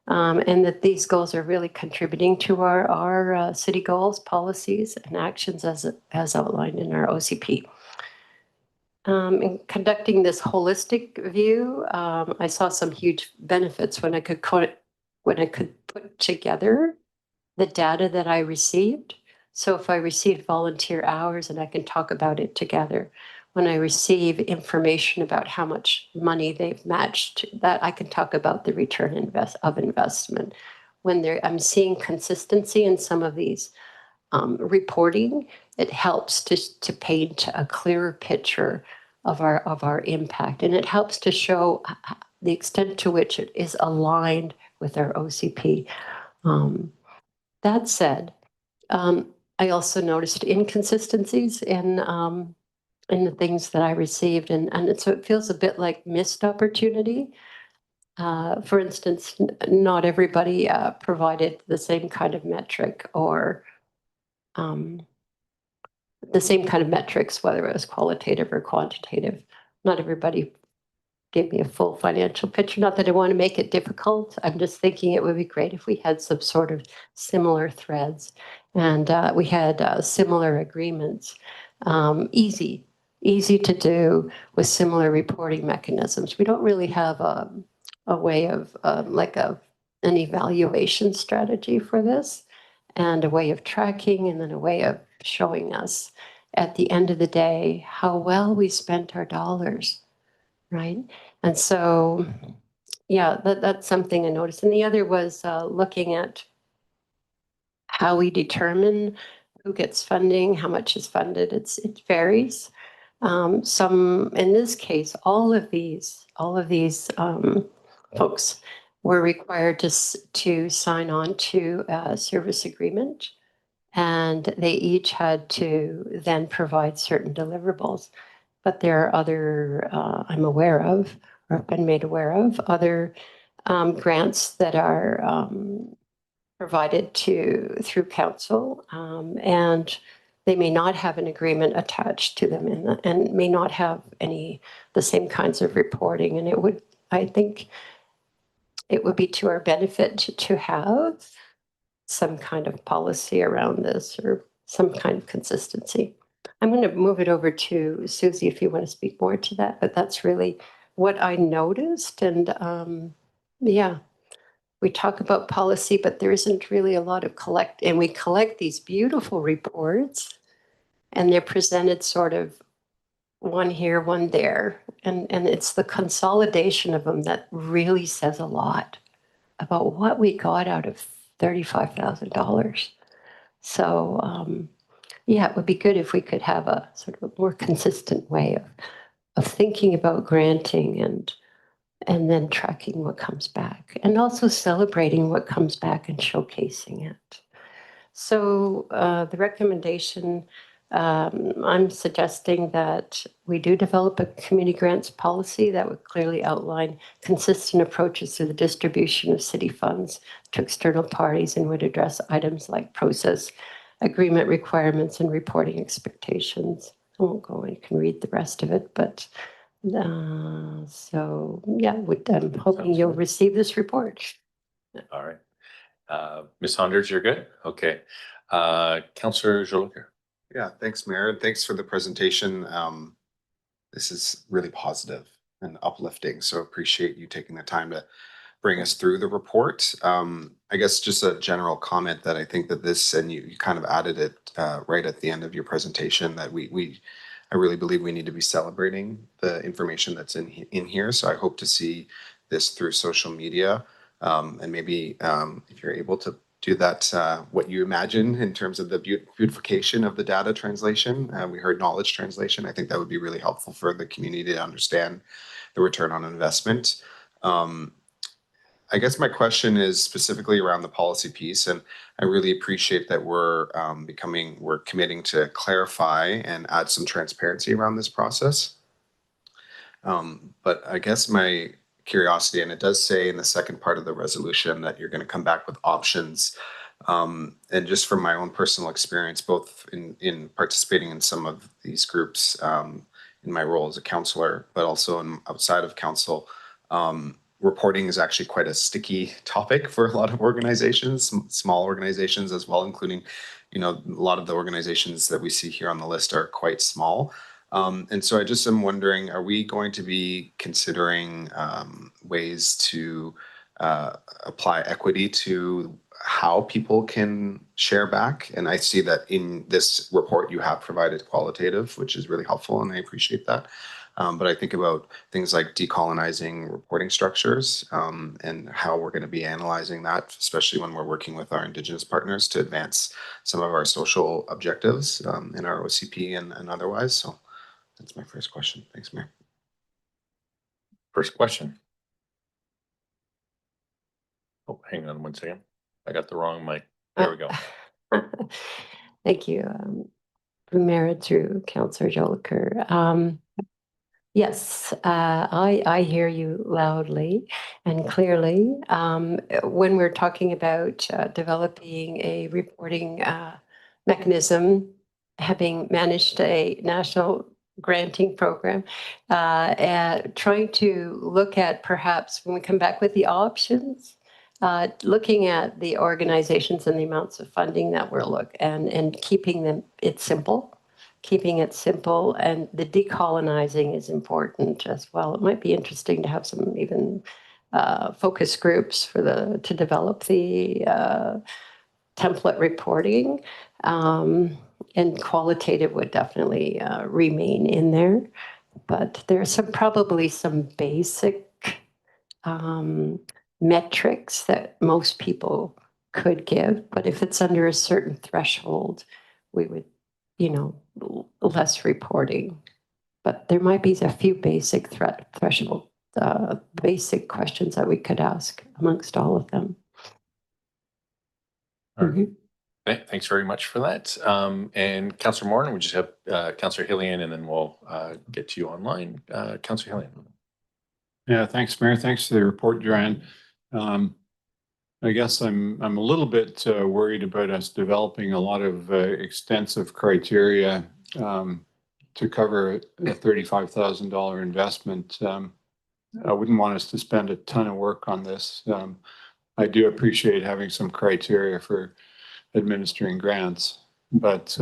And that these goals are really contributing to our city goals, policies, and actions as outlined in our OCP. In conducting this holistic view, I saw some huge benefits when I could put together the data that I received. So if I received volunteer hours, and I can talk about it together. When I receive information about how much money they've matched, that I can talk about the return of investment. When I'm seeing consistency in some of these reporting, it helps to paint a clearer picture of our impact, and it helps to show the extent to which it is aligned with our OCP. That said, I also noticed inconsistencies in the things that I received, and so it feels a bit like missed opportunity. For instance, not everybody provided the same kind of metric or the same kind of metrics, whether it was qualitative or quantitative. Not everybody gave me a full financial picture. Not that I want to make it difficult. I'm just thinking it would be great if we had some sort of similar threads, and we had similar agreements. Easy to do with similar reporting mechanisms. We don't really have a way of an evaluation strategy for this, and a way of tracking, and then a way of showing us at the end of the day how well we spent our dollars, right? And so, yeah, that's something I noticed. And the other was looking at how we determine who gets funding, how much is funded. It varies. Some, in this case, all of these folks were required to sign on to a service agreement, and they each had to then provide certain deliverables. But there are other, I'm aware of, or have been made aware of, other grants that are provided through council, and they may not have an agreement attached to them, and may not have the same kinds of reporting, and it would I think it would be to our benefit to have some kind of policy around this or some kind of consistency. I'm going to move it over to Susie if you want to speak more to that, but that's really what I noticed. And yeah, we talk about policy, but there isn't really a lot of and we collect these beautiful reports and they're presented sort of one here, one there. And it's the consolidation of them that really says a lot about what we got out of $35,000. So yeah, it would be good if we could have a sort of a more consistent way of thinking about granting and then tracking what comes back and also celebrating what comes back and showcasing it. So the recommendation, I'm suggesting that we do develop a community grants policy that would clearly outline consistent approaches to the distribution of city funds to external parties and would address items like process, agreement requirements, and reporting expectations. I won't go and you can read the rest of it, but so yeah, I'm hoping you'll receive this report. All right. Ms. Saunders, you're good? Okay. Councillor Jolicoeur. Yeah, thanks, Mayor. And thanks for the presentation. This is really positive and uplifting. So appreciate you taking the time to bring us through the report. I guess just a general comment that I think that this, and you kind of added it right at the end of your presentation, that I really believe we need to be celebrating the information that's in here. So I hope to see this through social media. And maybe if you're able to do that, what you imagine in terms of the beautification of the data translation. We heard knowledge translation. I think that would be really helpful for the community to understand the return on investment. I guess my question is specifically around the policy piece, and I really appreciate that we're committing to clarify and add some transparency around this process. But I guess my curiosity, and it does say in the second part of the resolution that you're going to come back with options. And just from my own personal experience, both in participating in some of these groups in my role as a counselor, but also outside of council, reporting is actually quite a sticky topic for a lot of organizations, small organizations as well, including, a lot of the organizations that we see here on the list are quite small. And so I just am wondering, are we going to be considering ways to apply equity to how people can share back? And I see that in this report you have provided qualitative, which is really helpful, and I appreciate that. But I think about things like decolonizing reporting structures and how we're going to be analyzing that, especially when we're working with our Indigenous partners to advance some of our social objectives in our OCP and otherwise. So that's my first question. Thanks, Mayor. First question. Oh, hang on one second. I got the wrong mic. There we go. Thank you, Mayor, through Councillor Jolicoeur. Yes, I hear you loudly and clearly. When we're talking about developing a reporting mechanism, having managed a national granting program, trying to look at perhaps when we come back with the options, looking at the organizations and the amounts of funding that we're and keeping it simple. Keeping it simple, and the decolonizing is important as well. It might be interesting to have some even focus groups to develop the template reporting, and qualitative would definitely remain in there. But there's probably some basic metrics that most people could give, but if it's under a certain threshold, we would, less reporting. But there might be a few basic threshold, basic questions that we could ask amongst all of them. All right. Okay, thanks very much for that. And Councillor Moore, we just have Councillor Hillian, and then we'll get to you online. Councillor Hillian. Yeah, thanks, Mayor. Thanks for the report, Joanne. I guess I'm a little bit worried about us developing a lot of extensive criteria to cover a $35,000 investment. I wouldn't want us to spend a ton of work on this. I do appreciate having some criteria for administering grants, but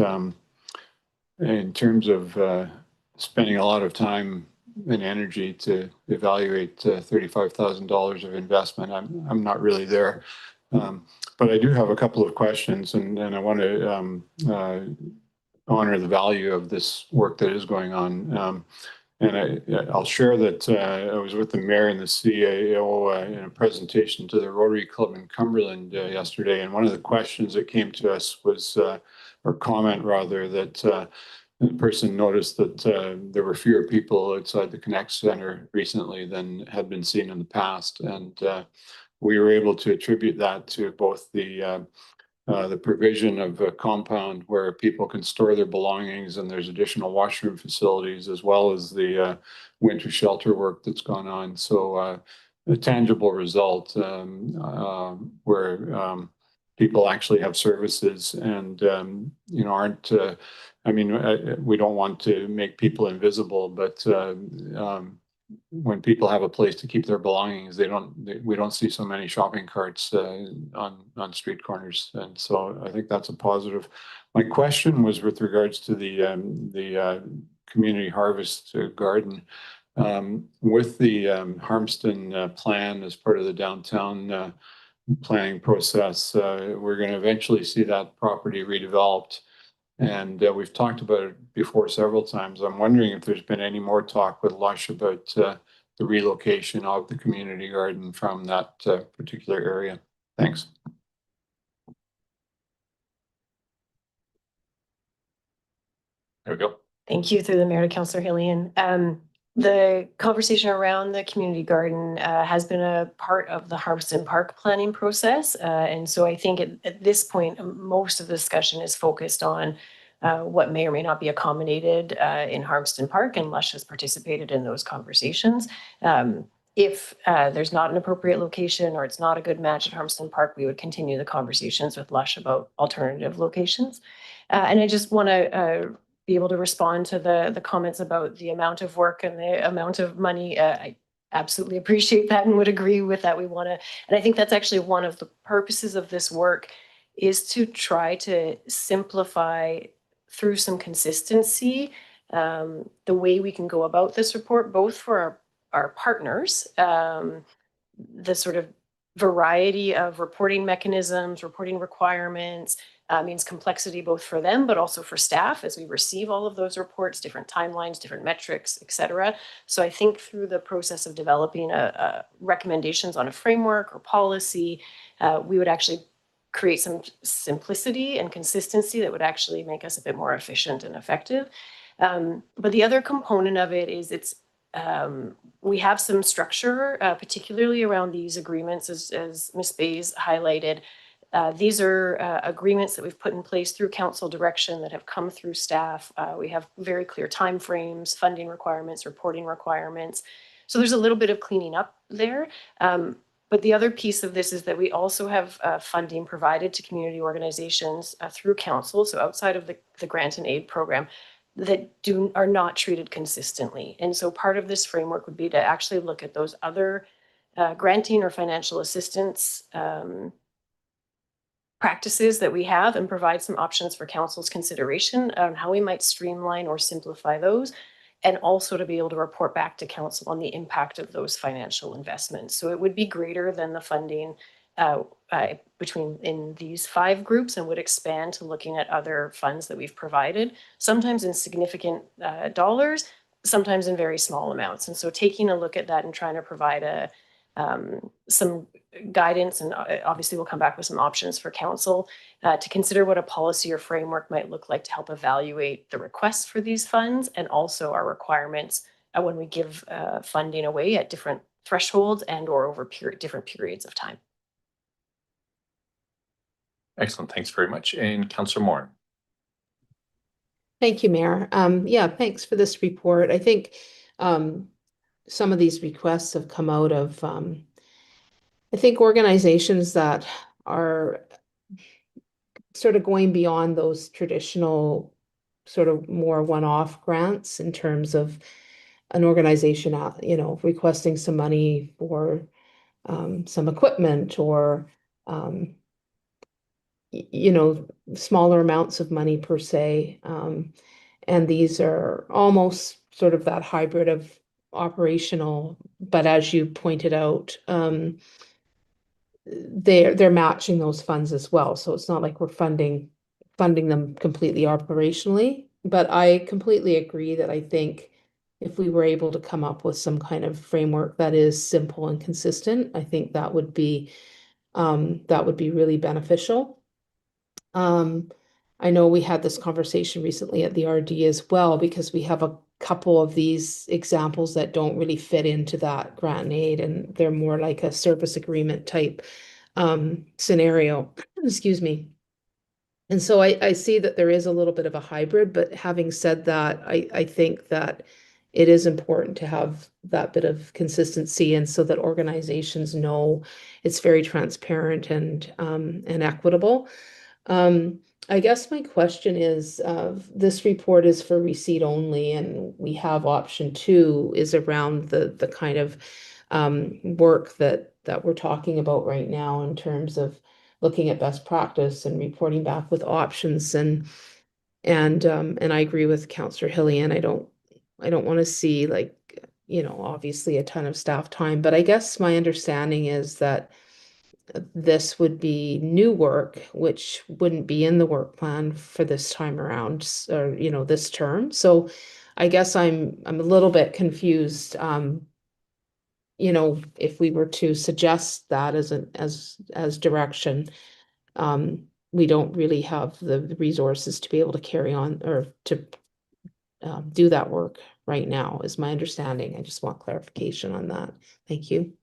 in terms of spending a lot of time and energy to evaluate $35,000 of investment, I'm not really there. But I do have a couple of questions, and I want to honor the value of this work that is going on. And I'll share that I was with the mayor and the CAO in a presentation to the Rotary Club in Cumberland yesterday. And one of the questions that came to us was, or comment rather, that the person noticed that there were fewer people outside the Connect Center recently than had been seen in the past. And we were able to attribute that to both the provision of a compound where people can store their belongings, and there's additional washroom facilities, as well as the winter shelter work that's gone on. So a tangible result where people actually have services and, aren't, we don't want to make people invisible, but when people have a place to keep their belongings, we don't see so many shopping carts on street corners, and so I think that's a positive. My question was with regards to the community harvest garden. With the Harmston plan as part of the downtown planning process, we're going to eventually see that property redeveloped. And we've talked about it before several times. I'm wondering if there's been any more talk with Lush about the relocation of the community garden from that particular area. Thanks. There we go. Thank you, through the mayor, to Councillor Hillian. The conversation around the community garden has been a part of the Harmston Park planning process. And so I think at this point, most of the discussion is focused on what may or may not be accommodated in Harmston Park, and Lush has participated in those conversations. If there's not an appropriate location or it's not a good match at Harmston Park, we would continue the conversations with Lush about alternative locations. And I just want to be able to respond to the comments about the amount of work and the amount of money. I absolutely appreciate that and would agree with that. And I think that's actually one of the purposes of this work, is to try to simplify through some consistency the way we can go about this report, both for our partners, the sort of variety of reporting mechanisms, reporting requirements, means complexity both for them, but also for staff as we receive all of those reports, different timelines, different metrics, et cetera. So I think through the process of developing recommendations on a framework or policy, we would actually create some simplicity and consistency that would actually make us a bit more efficient and effective. But the other component of it is we have some structure, particularly around these agreements, as Ms. Bays highlighted. These are agreements that we've put in place through council direction that have come through staff. We have very clear timeframes, funding requirements, reporting requirements. So there's a little bit of cleaning up there. But the other piece of this is that we also have funding provided to community organizations through council, so outside of the grant and aid program, that are not treated consistently. And so part of this framework would be to actually look at those other granting or financial assistance practices that we have and provide some options for council's consideration on how we might streamline or simplify those, and also to be able to report back to council on the impact of those financial investments. So it would be greater than the funding in these 5 groups, and would expand to looking at other funds that we've provided, sometimes in significant dollars, sometimes in very small amounts. And so taking a look at that and trying to provide some guidance, and obviously we'll come back with some options for council to consider what a policy or framework might look like to help evaluate the requests for these funds, and also our requirements when we give funding away at different thresholds and or over different periods of time. Excellent. Thanks very much. And Councillor Moore. Thank you, Mayor. Yeah, thanks for this report. I think some of these requests have come out of, I think, organizations that are sort of going beyond those traditional sort of more one-off grants in terms of an organization, requesting some money for some equipment or, smaller amounts of money per se. And these are almost sort of that hybrid of operational, but as you pointed out, they're matching those funds as well. So it's not like we're funding them completely operationally. But I completely agree that I think if we were able to come up with some kind of framework that is simple and consistent, I think that would be really beneficial. I know we had this conversation recently at the RD as well, because we have a couple of these examples that don't really fit into that grant and aid, and they're more like a service agreement type scenario. Excuse me. And so I see that there is a little bit of a hybrid, but having said that, I think that it is important to have that bit of consistency, and so that organizations know it's very transparent and equitable. I guess my question is, this report is for receipt only, and we have option 2 is around the kind of work that we're talking about right now in terms of looking at best practice and reporting back with options. And I agree with Councillor Hillian. I don't want to see, like, obviously a ton of staff time, but I guess my understanding is that this would be new work, which wouldn't be in the work plan for this time around, or, this term. So I guess I'm a little bit confused, if we were to suggest that as direction, we don't really have the resources to be able to carry on or to do that work right now, is my understanding. I just want clarification on that. Thank you.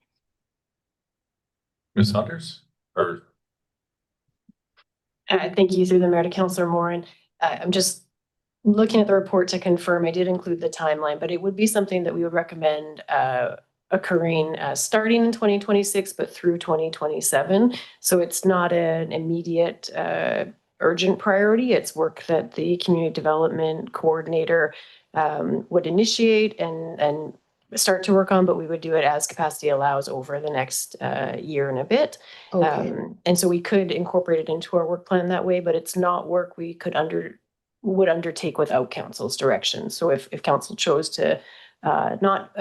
Ms. Saunders, or Thank you through the mayor to Councillor Morin. I'm just looking at the report to confirm I did include the timeline, but it would be something that we would recommend occurring starting in 2026, but through 2027. So it's not an immediate urgent priority. It's work that the community development coordinator would initiate and start to work on, but we would do it as capacity allows over the next year and a bit. Okay. And so we could incorporate it into our work plan that way, but it's not work we would undertake without council's direction. So if council chose to not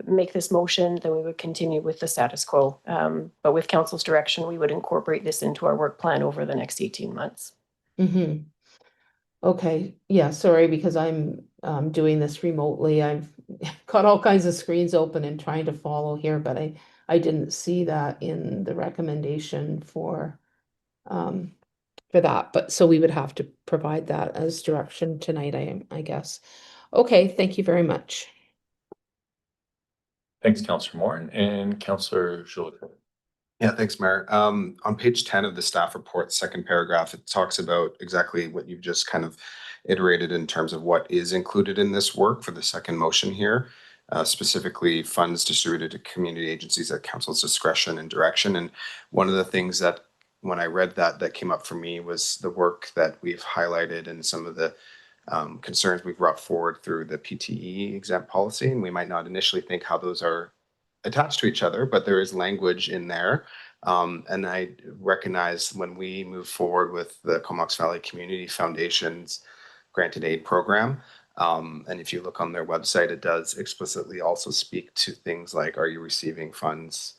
make this motion, then we would continue with the status quo. But with council's direction, we would incorporate this into our work plan over the next 18 months. Mm-hmm. Okay, yeah, sorry, because I'm doing this remotely. I've got all kinds of screens open and trying to follow here, but I didn't see that in the recommendation for that. But so we would have to provide that as direction tonight, I guess. Okay, thank you very much. thanks, Councillor Morin and Councillor Jolicoeur. Yeah, thanks, Mayor. On page 10 of the staff report, second paragraph, it talks about exactly what you've just kind of iterated in terms of what is included in this work for the second motion here, specifically funds distributed to community agencies at council's discretion and direction. And one of the things that when I read that came up for me was the work that we've highlighted and some of the concerns we've brought forward through the PTE exempt policy. And we might not initially think how those are attached to each other, but there is language in there. And I recognize when we move forward with the Comox Valley Community Foundation's granted aid program, and if you look on their website, it does explicitly also speak to things like, are you receiving funds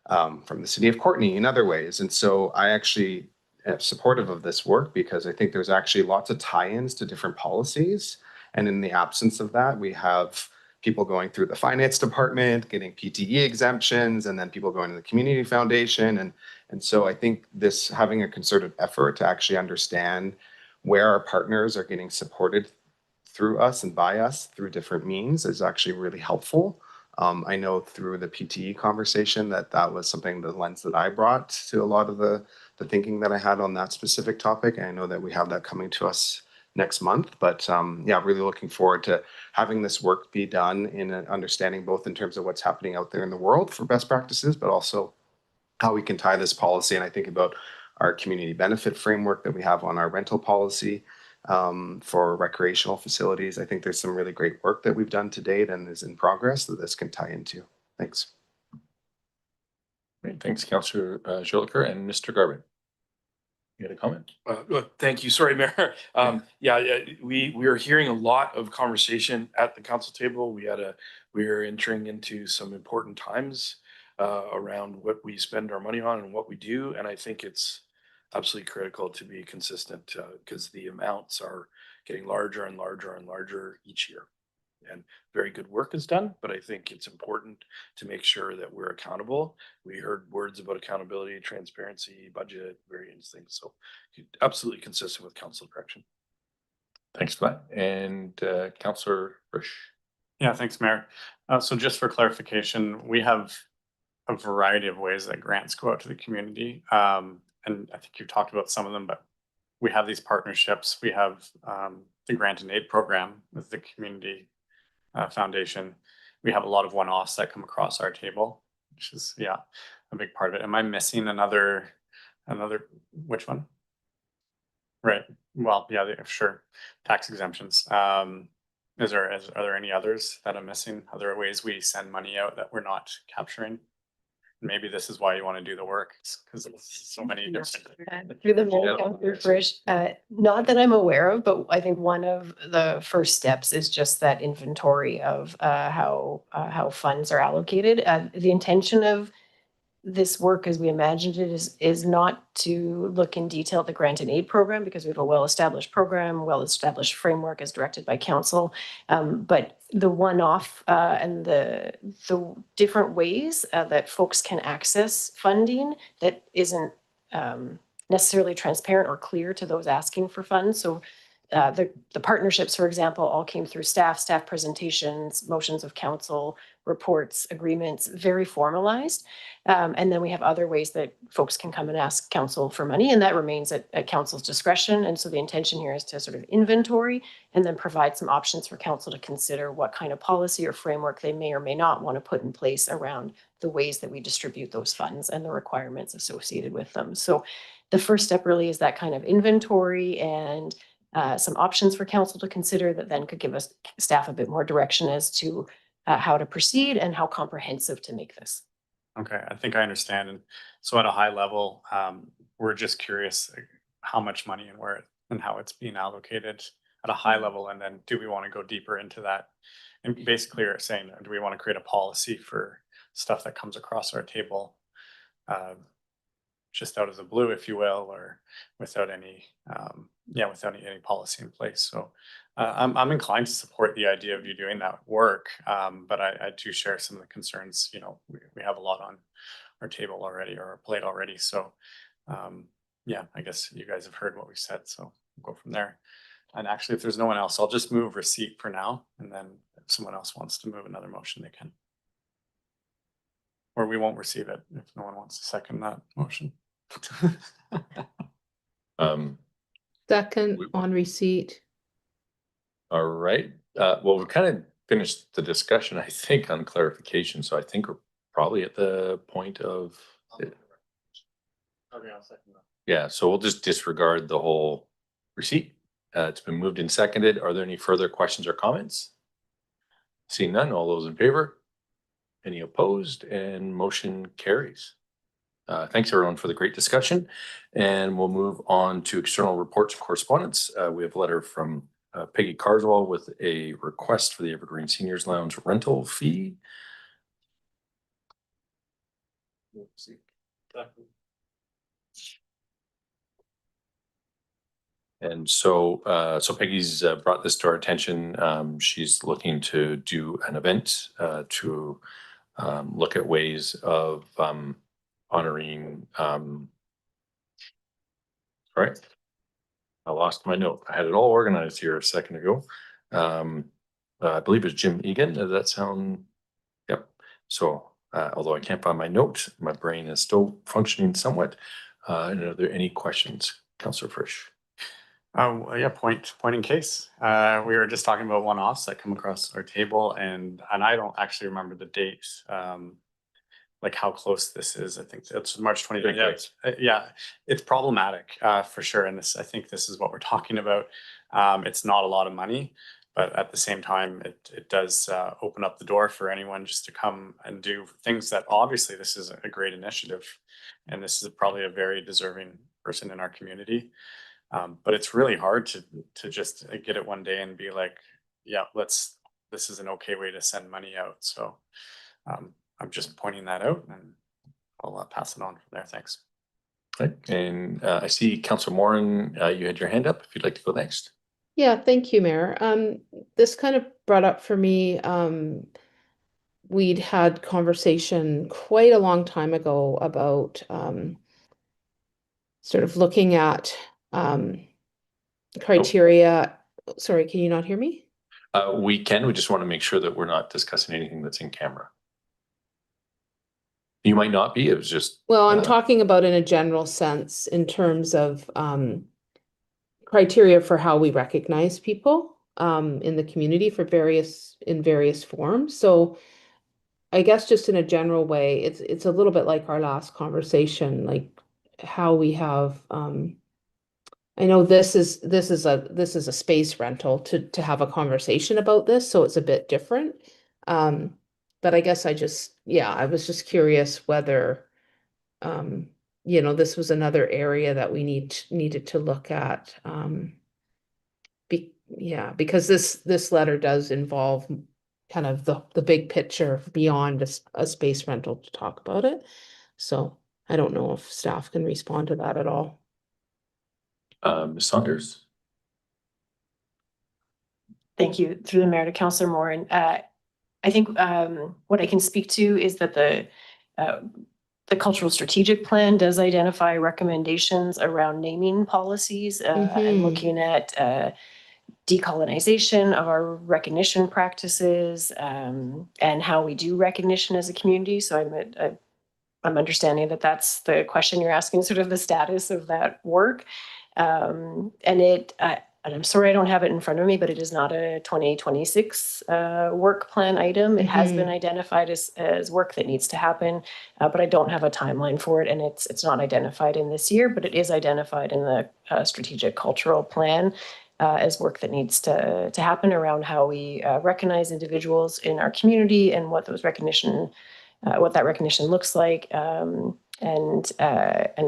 from the city of Courtenay in other ways? And so I actually am supportive of this work because I think there's actually lots of tie-ins to different policies. And in the absence of that, we have people going through the finance department, getting PTE exemptions, and then people going to the community foundation. And so I think this having a concerted effort to actually understand where our partners are getting supported through us and by us through different means is actually really helpful. I know through the PTE conversation that was something, the lens that I brought to a lot of the thinking that I had on that specific topic. And I know that we have that coming to us next month, but yeah, really looking forward to having this work be done in an understanding both in terms of what's happening out there in the world for best practices, but also how we can tie this policy. And I think about our community benefit framework that we have on our rental policy, for recreational facilities. I think there's some really great work that we've done to date and is in progress that this can tie into. Thanks. Great. Thanks, Councillor Jolicoeur and Mr. Garvin. You had a comment? Thank you. Sorry, Mayor. We are hearing a lot of conversation at the council table. We are entering into some important times around what we spend our money on and what we do. And I think it's absolutely critical to be consistent because the amounts are getting larger and larger and larger each year. And very good work is done, but I think it's important to make sure that we're accountable. We heard words about accountability, transparency, budget, various things. So absolutely consistent with council direction. Thanks for that. And Councillor Frisch. Yeah, thanks, Mayor. So just for clarification, we have a variety of ways that grants go out to the community. And I think you've talked about some of them, but we have these partnerships. We have the Grant and Aid program with the community foundation. We have a lot of one-offs that come across our table, which is, yeah, a big part of it. Am I missing another, which one? Right. Well, yeah, sure. Tax exemptions. Are there any others that I'm missing? Other ways we send money out that we're not capturing? Maybe this is why you want to do the work, because it's so many different. Through the mayor, Councillor Frisch, not that I'm aware of, but I think one of the first steps is just that inventory of how funds are allocated. The intention of this work, as we imagined it, is not to look in detail at the grant and aid program, because we have a well-established program, well-established framework as directed by council. But the one-off and the different ways that folks can access funding that isn't necessarily transparent or clear to those asking for funds. So the partnerships, for example, all came through staff presentations, motions of council, reports, agreements, very formalized. And then we have other ways that folks can come and ask council for money, and that remains at council's discretion. And so the intention here is to sort of inventory and then provide some options for council to consider what kind of policy or framework they may or may not want to put in place around the ways that we distribute those funds and the requirements associated with them. So the first step really is that kind of inventory and some options for council to consider that then could give us staff a bit more direction as to how to proceed and how comprehensive to make this. Okay, I think I understand. And so at a high level, we're just curious how much money and where and how it's being allocated at a high level. And then do we want to go deeper into that? And basically you're saying, do we want to create a policy for stuff that comes across our table just out of the blue, if you will, or without any policy in place? So I'm inclined to support the idea of you doing that work, but I do share some of the concerns. You know, we have a lot on our table already, or our plate already. So yeah, I guess you guys have heard what we said, so we'll go from there. And actually, if there's no one else, I'll just move receipt for now, and then if someone else wants to move another motion, they can. Or we won't receive it if no one wants to second that motion. Second on receipt. All right. Well, we've kind of finished the discussion, I think, on clarification. So I think we're probably at the point of. Okay, I'll second that. Yeah, so we'll just disregard the whole receipt. It's been moved and seconded. Are there any further questions or comments? Seeing none, all those in favor? Any opposed? And motion carries. Thanks everyone for the great discussion. And we'll move on to external reports and correspondence. We have a letter from Peggy Carswell with a request for the Evergreen Seniors Lounge rental fee. And so Peggy's brought this to our attention. She's looking to do an event to look at ways of honoring. Right. I lost my note. I had it all organized here a second ago. I believe it's Jim Egan. Does that sound? Yep. So although I can't find my note, my brain is still functioning somewhat. And are there any questions, Councillor Frisch? Yeah, point in case. We were just talking about one-offs that come across our table, and I don't actually remember the date, like how close this is. I think it's March 20th. Yeah, it's problematic for sure, and I think this is what we're talking about. It's not a lot of money, but at the same time, it does open up the door for anyone just to come and do things that obviously this is a great initiative. And this is probably a very deserving person in our community. But it's really hard to just get it one day and be like, yeah, this is an okay way to send money out. So I'm just pointing that out, and I'll pass it on from there. Thanks. Right. And I see Councillor Moran, you had your hand up if you'd like to go next. Yeah, thank you, Mayor. This kind of brought up for me, we'd had conversation quite a long time ago about sort of looking at criteria. Sorry, can you not hear me? We just want to make sure that we're not discussing anything that's in camera. You might not be, it was just. Well, I'm talking about in a general sense in terms of criteria for how we recognize people in the community in various forms. So I guess just in a general way, it's a little bit like our last conversation, like how we have I know this is a space rental to have a conversation about this, so it's a bit different. But I guess I was just curious whether this was another area that we needed to look at. Because this letter does involve kind of the big picture beyond a space rental to talk about it. So I don't know if staff can respond to that at all. Ms. Saunders. Thank you. Through the mayor to Councillor Moran. I think what I can speak to is that the cultural strategic plan does identify recommendations around naming policies and looking at decolonization of our recognition practices and how we do recognition as a community. So I'm understanding that that's the question you're asking, sort of the status of that work. And I'm sorry I don't have it in front of me, but it is not a 2026 work plan item. It has been identified as work that needs to happen, but I don't have a timeline for it, and it's not identified in this year, but it is identified in the strategic cultural plan as work that needs to happen around how we recognize individuals in our community and what that recognition looks like, and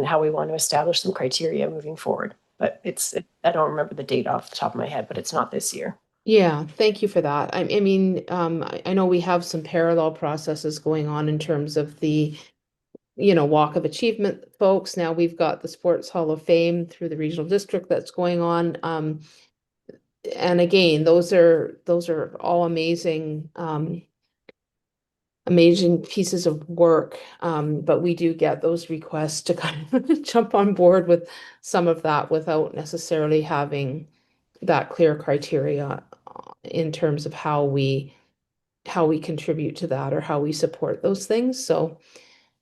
how we want to establish some criteria moving forward. But I don't remember the date off the top of my head, but it's not this year. Yeah, thank you for that. I mean, I know we have some parallel processes going on in terms of the, Walk of Achievement folks. Now we've got the Sports Hall of Fame through the regional district that's going on. And again, those are all amazing pieces of work, but we do get those requests to kind of jump on board with some of that without necessarily having that clear criteria in terms of how we contribute to that or how we support those things. So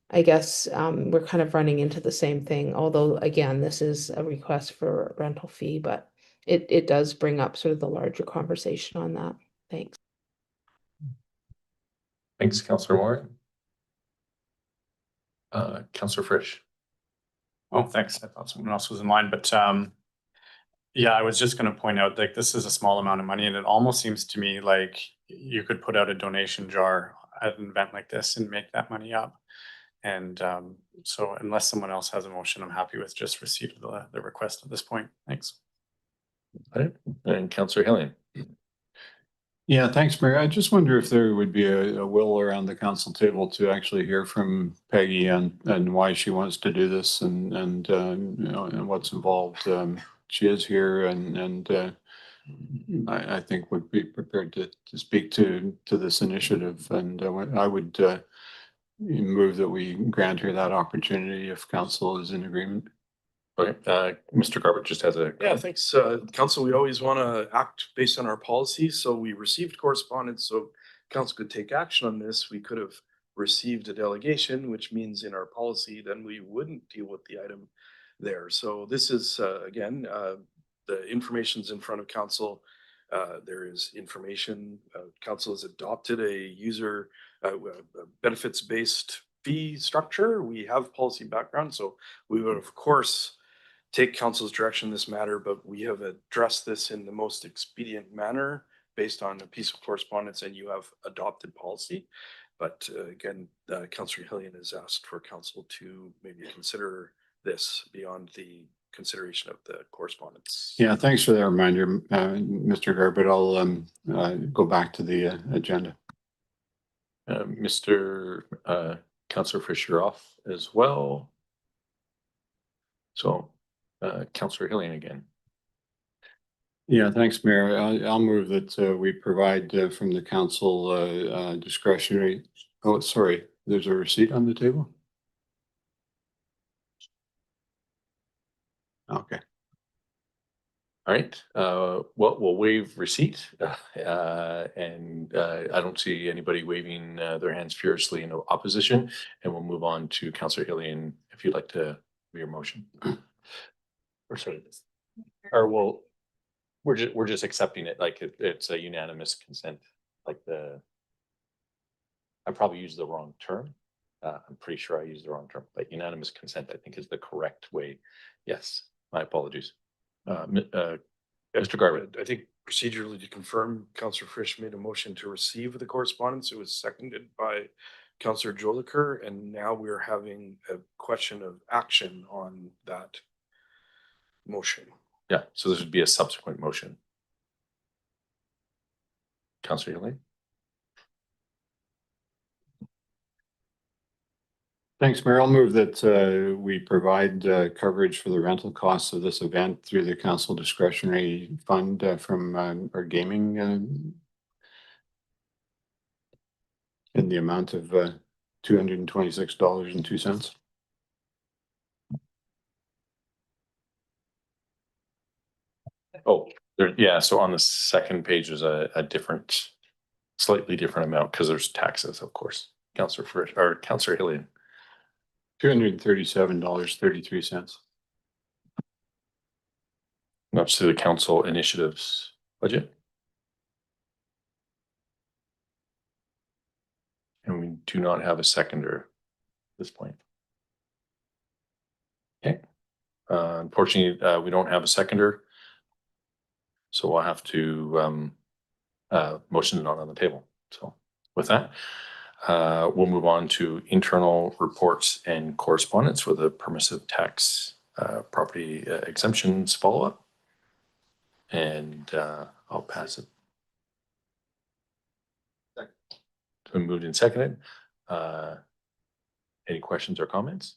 I guess we're kind of running into the same thing, although again, this is a request for a rental fee, but it does bring up sort of the larger conversation on that. Thanks. Thanks, Councillor Moran. Councillor Frisch. Oh, thanks. I thought someone else was in line, but yeah, I was just going to point out, like, this is a small amount of money, and it almost seems to me like you could put out a donation jar at an event like this and make that money up. And so unless someone else has a motion, I'm happy with just receipt of the request at this point. Thanks. And Councillor Hillian. Yeah, thanks, Mayor. I just wonder if there would be a will around the council table to actually hear from Peggy and why she wants to do this and what's involved. She is here and I think would be prepared to speak to this initiative, and I would move that we grant her that opportunity if council is in agreement. Okay, Mr. Garbutt just has a. Yeah, thanks, council. We always want to act based on our policies. So we received correspondence, so council could take action on this. We could have received a delegation, which means in our policy, then we wouldn't deal with the item there. So this is, again, the information's in front of council. There is information. Council has adopted a user benefits-based fee structure. We have policy background, so we would, of course, take council's direction in this matter, but we have addressed this in the most expedient manner based on a piece of correspondence, and you have adopted policy. But again, Councillor Hillian has asked for council to maybe consider this beyond the consideration of the correspondence. Yeah, thanks for that reminder, Mr. Garbett. I'll go back to the agenda. Mr. Councillor Fisher off as well. So Councillor Hillian again. Yeah, thanks, Mayor. I'll move that we provide from the council discretionary. Oh, sorry, there's a receipt on the table. Okay. All right, well, we'll waive receipt, and I don't see anybody waving their hands furiously in opposition, and we'll move on to Councillor Hillian, if you'd like to make your motion. Or sorry, or we're just accepting it, like it's a unanimous consent, like I probably used the wrong term. I'm pretty sure I used the wrong term, but unanimous consent, I think, is the correct way. Yes, my apologies. Mr. Garvin. I think procedurally, to confirm, Councillor Frisch made a motion to receive the correspondence. It was seconded by Councillor Jolicoeur, and now we're having a question of action on that motion. Yeah, so this would be a subsequent motion. Councillor Hillian. Thanks, Mayor. I'll move that we provide coverage for the rental costs of this event through the council discretionary fund from our gaming in the amount of $226.02. Oh, yeah, so on the second page is a different, slightly different amount because there's taxes, of course. Councillor Frisch or Councillor Hillian. $237.33. That's to the council initiatives budget. And we do not have a seconder at this point. Okay. Unfortunately, we don't have a seconder. So we'll have to motion it not on the table. So with that, we'll move on to internal reports and correspondence with a permissive tax property exemptions follow-up. And I'll pass it. It's been moved and seconded. Any questions or comments?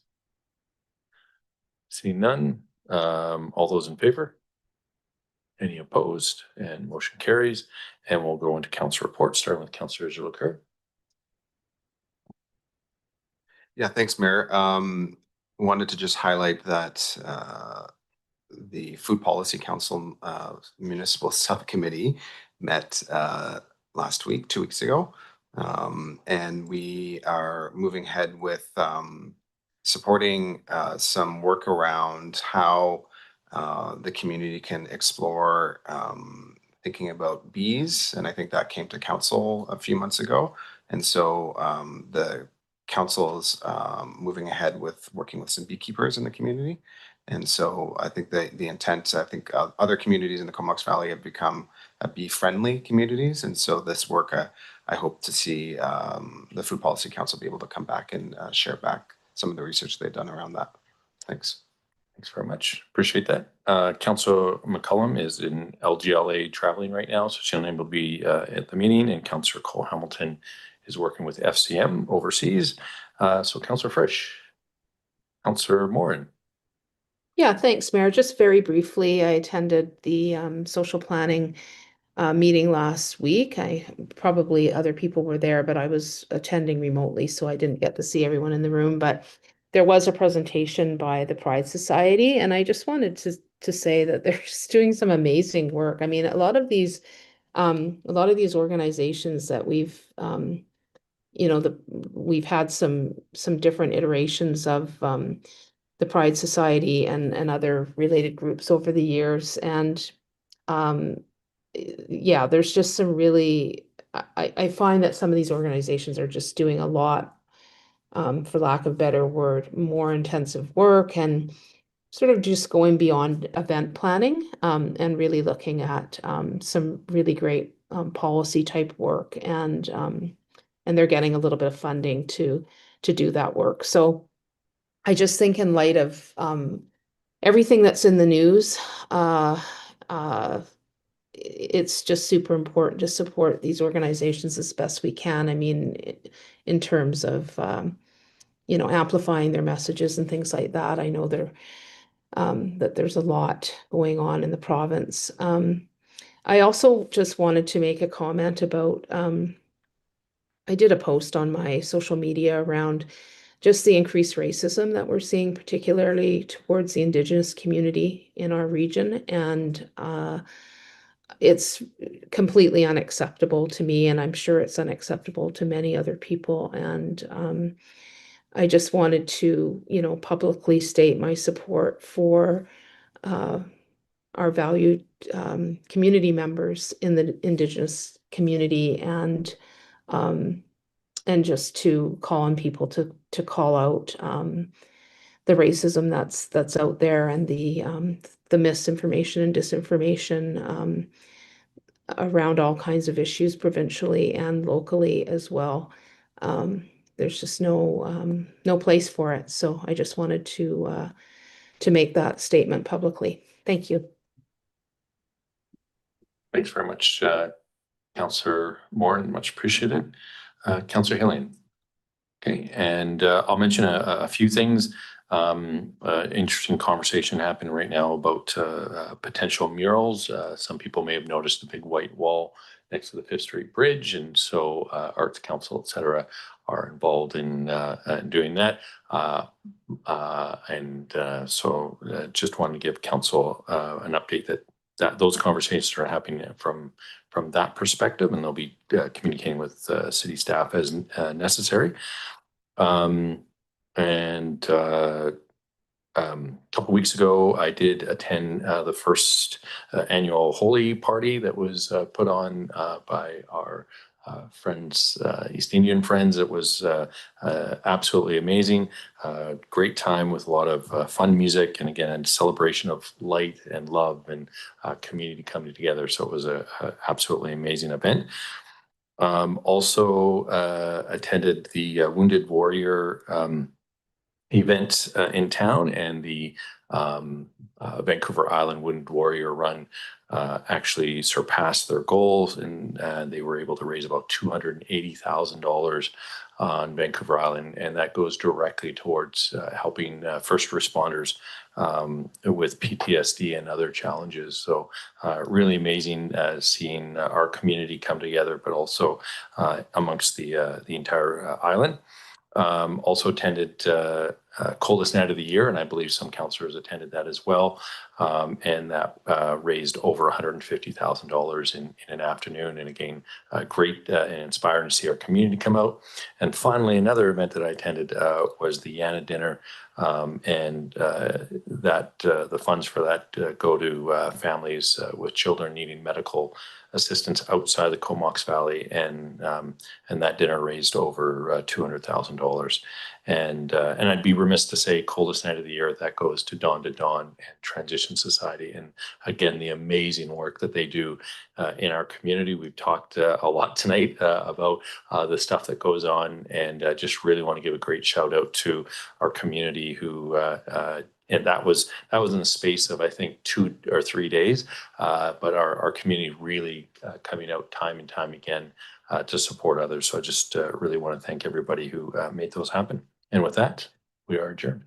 Seeing none. All those in favor? Any opposed? And motion carries. And we'll go into council reports, starting with Councillor Jolicoeur. Yeah, thanks, Mayor. Wanted to just highlight that the Food Policy Council Municipal Subcommittee met last week, 2 weeks ago, and we are moving ahead with supporting some work around how the community can explore thinking about bees, and I think that came to council a few months ago, and so the council's moving ahead with working with some beekeepers in the community. And so I think the intent, I think other communities in the Comox Valley have become bee-friendly communities. And so this work, I hope to see the Food Policy Council be able to come back and share back some of the research they've done around that. Thanks. Thanks very much. Appreciate that. Councillor McCullum is in LGLA traveling right now, so she'll able to be at the meeting, and Councillor Cole Hamilton is working with FCM overseas. So Councillor Frisch, Councillor Morin. Yeah, thanks, Mayor. Just very briefly, I attended the social planning meeting last week. Probably other people were there, but I was attending remotely, so I didn't get to see everyone in the room. But there was a presentation by the Pride Society, and I just wanted to say that they're just doing some amazing work. I mean, a lot of these organizations that we've we've had some different iterations of the Pride Society and other related groups over the years. And yeah, there's just some really, I find that some of these organizations are just doing a lot, for lack of a better word, more intensive work. And sort of just going beyond event planning, and really looking at some really great policy type work, and they're getting a little bit of funding to do that work. So I just think in light of everything that's in the news, it's just super important to support these organizations as best we can. I mean, in terms of amplifying their messages and things like that. I know that there's a lot going on in the province. I also just wanted to make a comment about, I did a post on my social media around just the increased racism that we're seeing, particularly towards the Indigenous community in our region. And it's completely unacceptable to me, and I'm sure it's unacceptable to many other people. And I just wanted to, publicly state my support for our valued community members in the Indigenous community, and just to call on people to call out the racism that's out there, and the misinformation and disinformation around all kinds of issues provincially and locally as well. There's just no place for it. So I just wanted to make that statement publicly. Thank you. Thanks very much, Councillor Morin, much appreciated. Councillor Hillian. Okay, and I'll mention a few things. Interesting conversation happening right now about potential murals. Some people may have noticed the big white wall next to the Fifth Street Bridge, and so Arts Council, et cetera, are involved in doing that. So just wanted to give Council an update that those conversations are happening from that perspective, and they'll be communicating with city staff as necessary. A couple weeks ago, I did attend the first annual Holy Party that was put on by our friends, East Indian friends. It was absolutely amazing. Great time with a lot of fun music, and again, a celebration of light and love and community coming together. So it was a absolutely amazing event. Also attended the Wounded Warrior event in town, and the Vancouver Island Wounded Warrior Run actually surpassed their goals, and they were able to raise about $280,000 on Vancouver Island, and that goes directly towards helping first responders with PTSD and other challenges. So really amazing seeing our community come together, but also amongst the entire island. Also attended Coldest Night of the Year, and I believe some councillors attended that as well. And that raised over $150,000 in an afternoon. And again, great and inspiring to see our community come out. And finally, another event that I attended was the Yana Dinner, and that the funds for that go to families with children needing medical assistance outside the Comox Valley, and that dinner raised over $200,000. And I'd be remiss to say Coldest Night of the Year, that goes to Dawn to Dawn and Transition Society. And again, the amazing work that they do in our community. We've talked a lot tonight about the stuff that goes on, and just really want to give a great shout out to our community who and that was in the space of, I think, 2 or 3 days. But our community really coming out time and time again to support others. So I just really want to thank everybody who made those happen. And with that, we are adjourned.